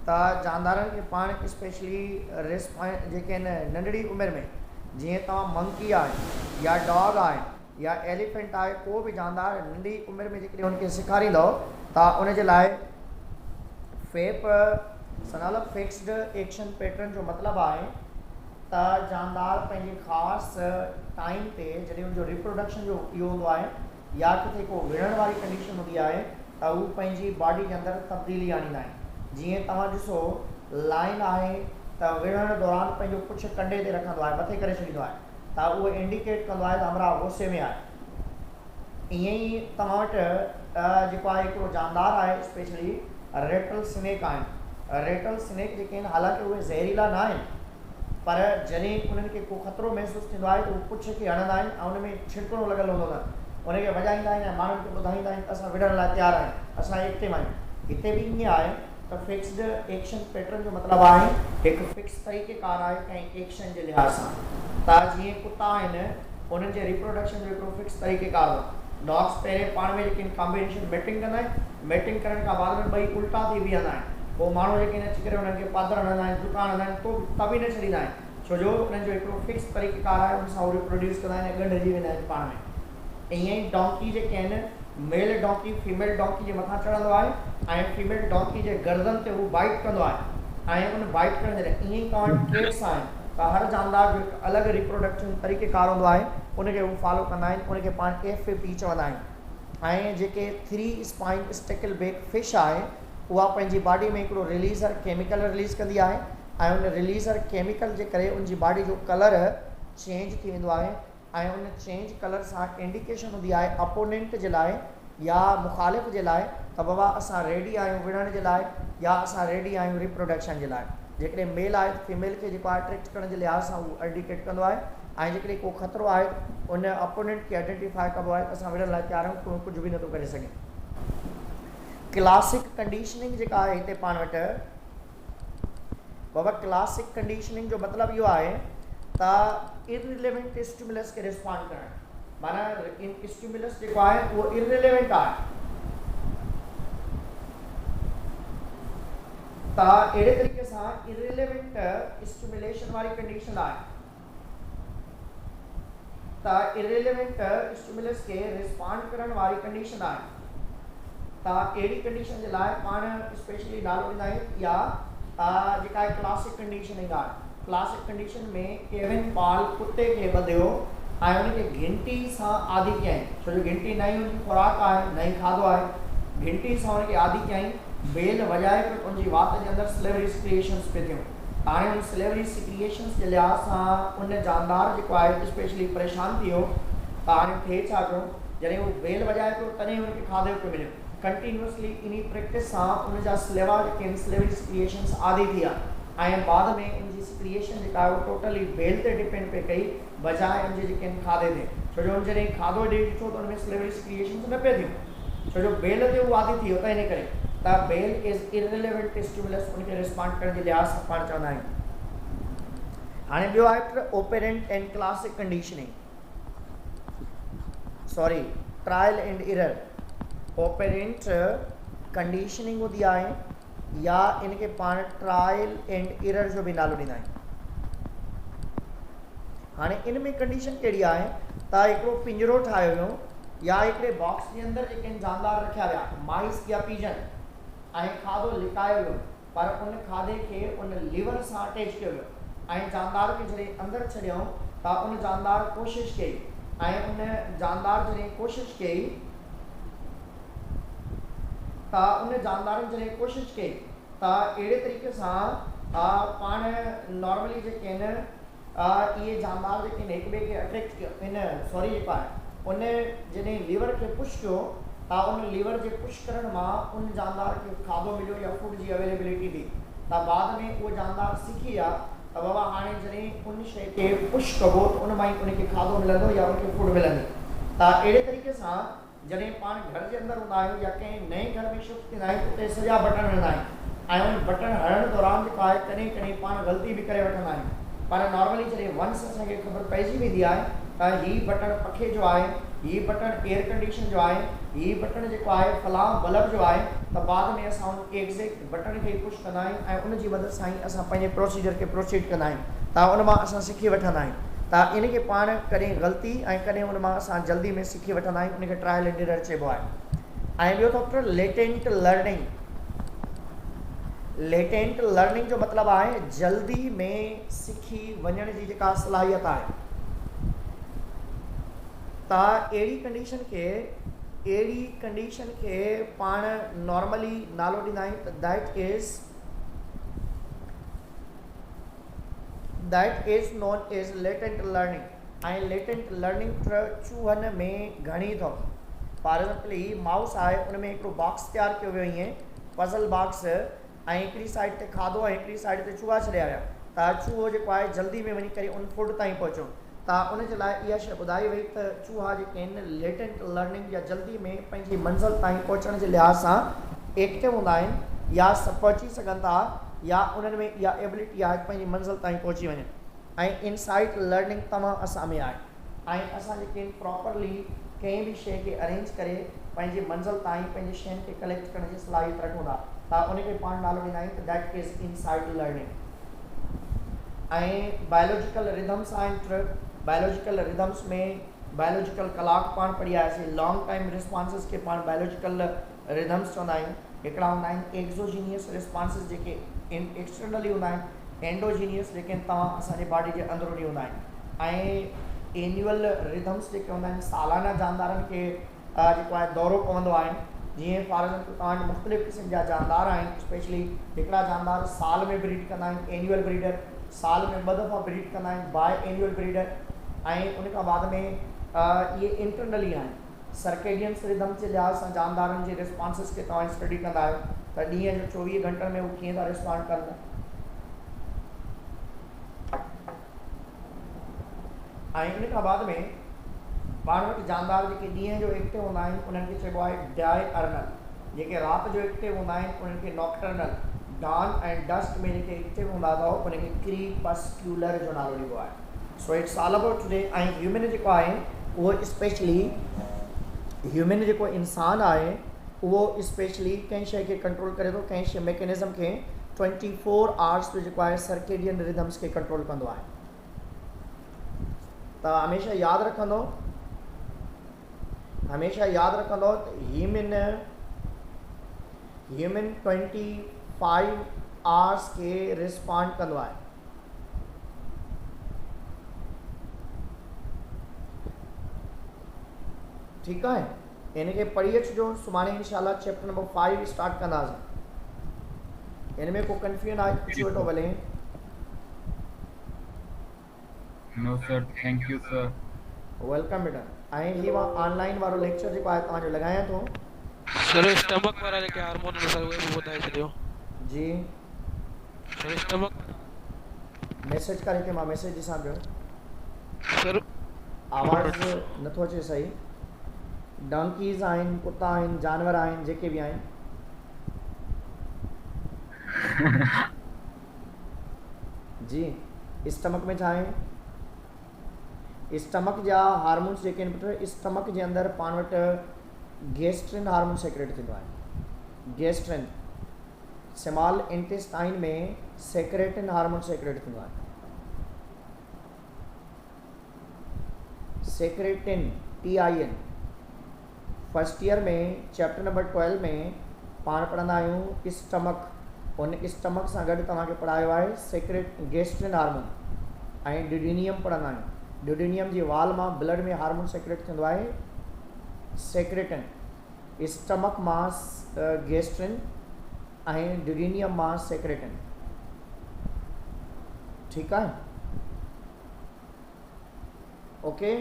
[SPEAKER 1] त जानदारनि खे पाण स्पेशली जेके आहिनि नंढड़ी उमिरि में, जीअं तव्हां मंकी आहे या डॉग आहे या एलिफेंट आहे, को बि जानदार नंढी उमिरि में जेकॾहिं उनखे सेखारींदो त उनजे लाइ फेप सनाल फिक्स्ड एक्शन पैटर्न जो मतिलबु आहे त जानदार पंहिंजे ख़ासि टाइम ते जॾहिं उनजो रिप्रोडक्शन जो इहो हूंदो आहे या किथे को विढ़ण वारी कंडीशन हूंदी आहे त हू पंहिंजी बॉडी जे अंदरि तब्दीली आणींदा आहिनि। जीअं तव्हां ॾिसो लाइन आहे त विढ़ण दौरान पंहिंजो पुछ कंडे ते रखंदो आहे, मथे करे छॾींदो आहे, त उहो इंडिकेट कंदो आहे त हमरा गुस्से में आहे। ईअं ई तव्हां वटि जेको आहे हिकिड़ो जानदार आहे स्पेशली रेटल स्नेक आहिनि। रेटल स्नेक जेके आहिनि हालांकि उहे ज़हरीला न आहिनि, पर जॾहिं उन्हनि खे को ख़तरो महसूसु थींदो आहे त उहे पुछ खे हणंदा आहिनि ऐं उन में छिड़कणो लॻल हूंदो अथनि, उनखे वॼाईंदा आहिनि ऐं माण्हुनि खे ॿुधाईंदा आहिनि त असां विढ़ण लाइ तयारु आहियूं, असां एक्टिव आहियूं। हिते बि ईअं आहे त फिक्स्ड एक्शन पैटर्न जो मतिलबु आहे हिकु फिक्स तरीक़ेकार आहे कंहिं एक्शन जे लिहाज़ सां। त जीअं कुता आहिनि उन्हनि जे रिप्रोडक्शन जो हिकिड़ो फिक्स तरीक़ेकार हो। डॉग्स पहिरें पाण में जेके कॉम्बिनेशन मेटिंग कंदा आहिनि, मेटिंग करण खां बाद में ॿई उल्टा थी बीहंदा आहिनि, पोइ माण्हू जेके अची करे उन्हनि खे पादर हणंदा आहिनि, जुका हणंदा आहिनि, तो तबी न छॾींदा आहिनि, छो जो उन्हनि जो हिकिड़ो फिक्स तरीक़ेकार आहे, उन सां उहे रिप्रोड्यूस कंदा आहिनि ऐं ॻंढिजी वेंदा आहिनि पाण में। ईअं ई डोंकी जेके आहिनि, मेल डोंकी फीमेल डोंकी जे मथां चढ़ंदो आहे ऐं फीमेल डोंकी जे गर्दन ते उहो बाइट कंदो आहे ऐं उन बाइट करण जे लाइ ईअं ई तव्हां केस आहिनि त हर जानदार जो हिकु अलॻि रिप्रोडक्शन तरीक़ेकार हूंदो आहे, उनखे उहे फॉलो कंदा आहिनि, उनखे पाण FAP चवंदा आहिनि। ऐं जेके 3 स्पाइन स्टिकलबैक फिश आहे उहा पंहिंजी बॉडी में हिकिड़ो रिलीज़र केमिकल रिलीज़ कंदी आहे ऐं उन रिलीज़र केमिकल जे करे उनजी बॉडी जो कलर चेंज थी वेंदो आहे ऐं उन चेंज कलर सां इंडिकेशन हूंदी आहे अपोनेंट जे लाइ या मुखालिफ़ जे लाइ त बाबा असां रेडी आहियूं विढ़ण जे लाइ या असां रेडी आहियूं रिप्रोडक्शन जे लाइ। जेकॾहिं मेल आहे त फीमेल खे जेको आहे अट्रैक्ट करण जे लिहाज़ सां उहो इंडिकेट कंदो आहे ऐं जेकॾहिं को ख़तरो आहे उन अपोनेंट खे आइडेंटिफाई कबो आहे त असां विढ़ण लाइ तयारु आहियूं, कुझु बि नथो करे सघे। क्लासिक कंडीशनिंग जेका आहे हिते पाण वटि बाबा क्लासिक कंडीशनिंग जो मतिलबु इहो आहे त इररिलेवेंट स्टिमुलस खे रिस्पॉन्ड करणु, माना स्टिमुलस जेको आहे उहो इररिलेवेंट आहे त अहिड़े तरीक़े सां इररिलेवेंट स्टिमुलेशन वारी कंडीशन आहे त इररिलेवेंट स्टिमुलस खे रिस्पॉन्ड करण वारी कंडीशन आहे त अहिड़ी कंडीशन जे लाइ पाण स्पेशली नालो ॾींदा आहियूं या जेका आहे क्लासिक कंडीशनिंग आहे। क्लासिक कंडीशन में केविन पॉल कुते खे ॿधियो ऐं उनखे घिंटी सां आदी कयईं, छो जो घिंटी नई उनजी खुराक आहे, नई खाधो आहे, घिंटी सां उनखे आदी कयईं, बेल वॼाए करे उनजी वात जे अंदरि स्लेवरी सिक्रिएशंस पिए थियूं। हाणे उन स्लेवरी सिक्रिएशंस जे लिहाज़ सां उन जानदार जेको आहे स्पेशली परेशान थी वियो त हाणे थिए छा पियो, जॾहिं उहो बेल वॼाए पियो तॾहिं उनखे खाधो पियो मिलियो। कंटिन्यूअसली इन प्रैक्टिस सां उनजा स्लेवा जेके आहिनि स्लेवरी सिक्रिएशंस आदी थी विया ऐं बाद में इनजी सिक्रिएशन जेका आहे उहा टोटली बेल ते डिपेंड पे कई बजाए इनजे जेके आहिनि खाधे ते, छो जो जॾहिं खाधो ॾेई ॾिठो त उन में स्लेवरी सिक्रिएशंस न पिए थियूं, छो जो बेल ते उहो आदी थी वियो त इन करे त बेल इज़ इररिलेवेंट स्टिमुलस उनखे रिस्पॉन्ड करण जे लिहाज़ सां पाण चवंदा आहियूं। हाणे ॿियो आहे operant and classic conditioning, sorry trial and error. Operant conditioning हूंदी आहे या इनखे पाण ट्रायल एंड एरर जो बि नालो ॾींदा आहियूं। हाणे इन में कंडीशन कहिड़ी आहे त हिकिड़ो पिंजरो ठाहियो वियो या हिकिड़े बॉक्स जे अंदरि जेके जानदार रखिया विया माइस या पीजन ऐं खाधो लिकायो वियो, पर उन खाधे खे उन लीवर सां अटैच कयो वियो ऐं जानदार खे जॾहिं अंदरि छॾियऊं त उन जानदार कोशिशि कई ऐं उन जानदार जॾहिं कोशिशि कई त उन जानदारनि जॾहिं कोशिशि कई त अहिड़े तरीक़े सां पाण नॉर्मली जेके आहिनि इहे जानदार जेके आहिनि हिक ॿिए खे अट्रैक्ट कयो इन सॉरी जेको आहे उन जॾहिं लीवर खे पुश कयो त उन लीवर जे पुश करण मां उन जानदार खे खाधो मिलियो या फूड जी अवेलेबिलिटी थी त बाद में उहो जानदार सिखी विया त बाबा हाणे जॾहिं उन शइ खे पुश कबो त उन मां ई उनखे खाधो मिलंदो या उनखे फूड मिलंदी। त अहिड़े तरीक़े सां जॾहिं पाण घर जे अंदरि हूंदा आहियूं या कंहिं नए घर में शिफ्ट थींदा आहियूं उते सॼा बटण हणंदा आहियूं ऐं उन बटण हणण दौरान जेको आहे कॾहिं कॾहिं पाण ग़लती बि करे वठंदा आहियूं, पर नॉर्मली जॾहिं वंस असांखे ख़बर पइजी वेंदी आहे त हीउ बटण पखे जो आहे, हीउ बटण एयर कंडीशन जो आहे, हीउ बटण जेको आहे फलां बल्ब जो आहे, त बाद में असां उन एग्ज़ैक्ट बटण खे पुश कंदा आहियूं ऐं उन जी मदद सां ई असां पंहिंजे प्रोसीजर खे प्रोसीड कंदा आहियूं त उन मां असां सिखी वठंदा आहियूं। त इन खे पाण कॾहिं ग़लती ऐं कॾहिं उन मां असां जल्दी में सिखी वठंदा आहियूं, उनखे ट्रायल एंड एरर चइबो आहे। ऐं ॿियो अथव पुट लेटेंट लर्निंग। लेटेंट लर्निंग जो मतिलबु आहे जल्दी में सिखी वञण जी जेका सलाहियत आहे। त अहिड़ी कंडीशन खे पाण नॉर्मली नालो ॾींदा आहियूं त that is known as latent learning. ऐं लेटेंट लर्निंग चूहनि में घणी अथव। फॉर एग्जाम्पल ही माउस आहे, उन में हिकिड़ो बॉक्स तयारु कयो वियो ईअं पज़ल बॉक्स, ऐं हिकिड़ी साइड ते खाधो ऐं हिकिड़ी साइड ते चूहा छॾिया विया, त चूहो जेको आहे जल्दी में वञी करे उन फूड ताईं पहुचो। त उन जे लाइ इहा शइ ॿुधाई वई त चूहा जेके आहिनि लेटेंट लर्निंग या जल्दी में पंहिंजी मंज़िल ताईं पहुचण जे लिहाज़ सां एक्टिव हूंदा आहिनि, या पहुची सघनि था, या उन्हनि में इहा एबिलिटी आहे पंहिंजी मंज़िल ताईं पहुची वञनि। ऐं इनसाइट लर्निंग तमामु असां में आहे, ऐं असां जेके प्रॉपरली कंहिं बि शइ खे अरेंज करे पंहिंजी मंज़िल ताईं पंहिंजी शयुनि खे कलेक्ट करण जी सलाहियत रखूं था, त उनखे पाण नालो ॾींदा आहियूं त दैट इज़ इनसाइट लर्निंग। ऐं बायोलॉजिकल रिदम्स आहिनि। बायोलॉजिकल रिदम्स में बायोलॉजिकल क्लॉक पाण पढ़ी आयासीं। लॉन्ग टाइम रिस्पॉन्सिस खे पाण बायोलॉजिकल रिदम्स चवंदा आहियूं। हिकिड़ा हूंदा आहिनि एक्सोजीनियस रिस्पॉन्सिस जेके एक्सटर्नली हूंदा आहिनि, एंडोजीनियस जेके तव्हां असांजे बॉडी जे अंदरूनी हूंदा आहिनि, ऐं एन्युअल रिदम्स जेके हूंदा आहिनि सालाना जानदारनि खे जेको आहे दौरो पवंदो आहे। जीअं फॉर एग्जाम्पल तव्हांजे मुख़्तलिफ़ क़िस्म जा जानदार आहिनि, स्पेशली हिकिड़ा जानदार साल में ब्रीड कंदा आहिनि, एन्युअल ब्रीडर, साल में 2 दफ़ा ब्रीड कंदा आहिनि, बाय एन्युअल ब्रीडर, ऐं उन खां बाद में इहे इंटरनली आहिनि। सर्केडियंस रिदम्स जे लिहाज़ सां जानदारनि जे रिस्पॉन्सिस खे तव्हां स्टडी कंदा आहियो त ॾींहं जो 24 घंटनि में उहे कीअं था रिस्पॉन्ड कनि। ऐं इन खां बाद में पाण वटि जानदार जेके ॾींहं जो एक्टिव हूंदा आहिनि उन्हनि खे चइबो आहे डायअर्नल, जेके राति जो एक्टिव हूंदा आहिनि उन्हनि खे नॉक्टर्नल, डॉन ऐं डस्ट में जेके एक्टिव हूंदा अथव उनखे क्रीपस्क्यूलर जो नालो ॾिबो आहे। So it's all about today. ऐं ह्यूमन जेको आहे उहो स्पेशली ह्यूमन जेको इंसानु आहे उहो स्पेशली कंहिं शइ खे कंट्रोल करे थो, कंहिं शइ मैकेनिज़म खे 24 आवर्स जो जेको आहे सर्केडियन रिदम्स खे कंट्रोल कंदो आहे। त हमेशह यादि रखंदो त ह्यूमन 25 आवर्स खे रिस्पॉन्ड कंदो आहे। ठीकु आहे, इन खे पढ़ी अचिजो। सुभाणे इंशाल्लाह चैप्टर नंबर 5 स्टार्ट कंदासीं। इन में को कंफ्यूजन आहे पुछी वठो भले।
[SPEAKER 3] No sir, thank you sir.
[SPEAKER 2] Welcome बेटा।
[SPEAKER 1] ऐं ही मां ऑनलाइन वारो लेक्चर जेको आहे तव्हांजो लॻायां थो।
[SPEAKER 2] सर स्टमक वारा जेके हार्मोन आहिनि सर उहे बि ॿुधाए छॾियो।
[SPEAKER 1] जी
[SPEAKER 2] सर स्टमक
[SPEAKER 1] मैसेज करे के मां मैसेज ॾिसां पियो,
[SPEAKER 2] सर
[SPEAKER 1] आवाज़ नथो अचे सही। डंकीज़ आहिनि, कुता आहिनि, जानवर आहिनि, जेके बि आहिनि। जी स्टमक में छा आहे? स्टमक जा हार्मोन्स जेके आहिनि पुट, स्टमक जे अंदरि पाण वटि गैस्ट्रिन हार्मोन सेक्रेट थींदो आहे। गैस्ट्रिन स्मॉल इंटेस्टाइन में सेक्रेटिन हार्मोन सेक्रेट थींदो आहे। सेक्रेटिन TIN फर्स्ट ईयर में चैप्टर नंबर 12 में पाण पढ़ंदा आहियूं स्टमक। उन स्टमक सां गॾु तव्हांखे पढ़ायो आहे सेक्रेट गैस्ट्रिन हार्मोन ऐं ड्यूडेनियम पढ़ंदा आहियूं। ड्यूडेनियम जी वाल मां ब्लड में हार्मोन सेक्रेट थींदो आहे सेक्रेटिन। स्टमक मां गैस्ट्रिन ऐं ड्यूडेनियम मां सेक्रेटिन। ठीकु आहे, ओके।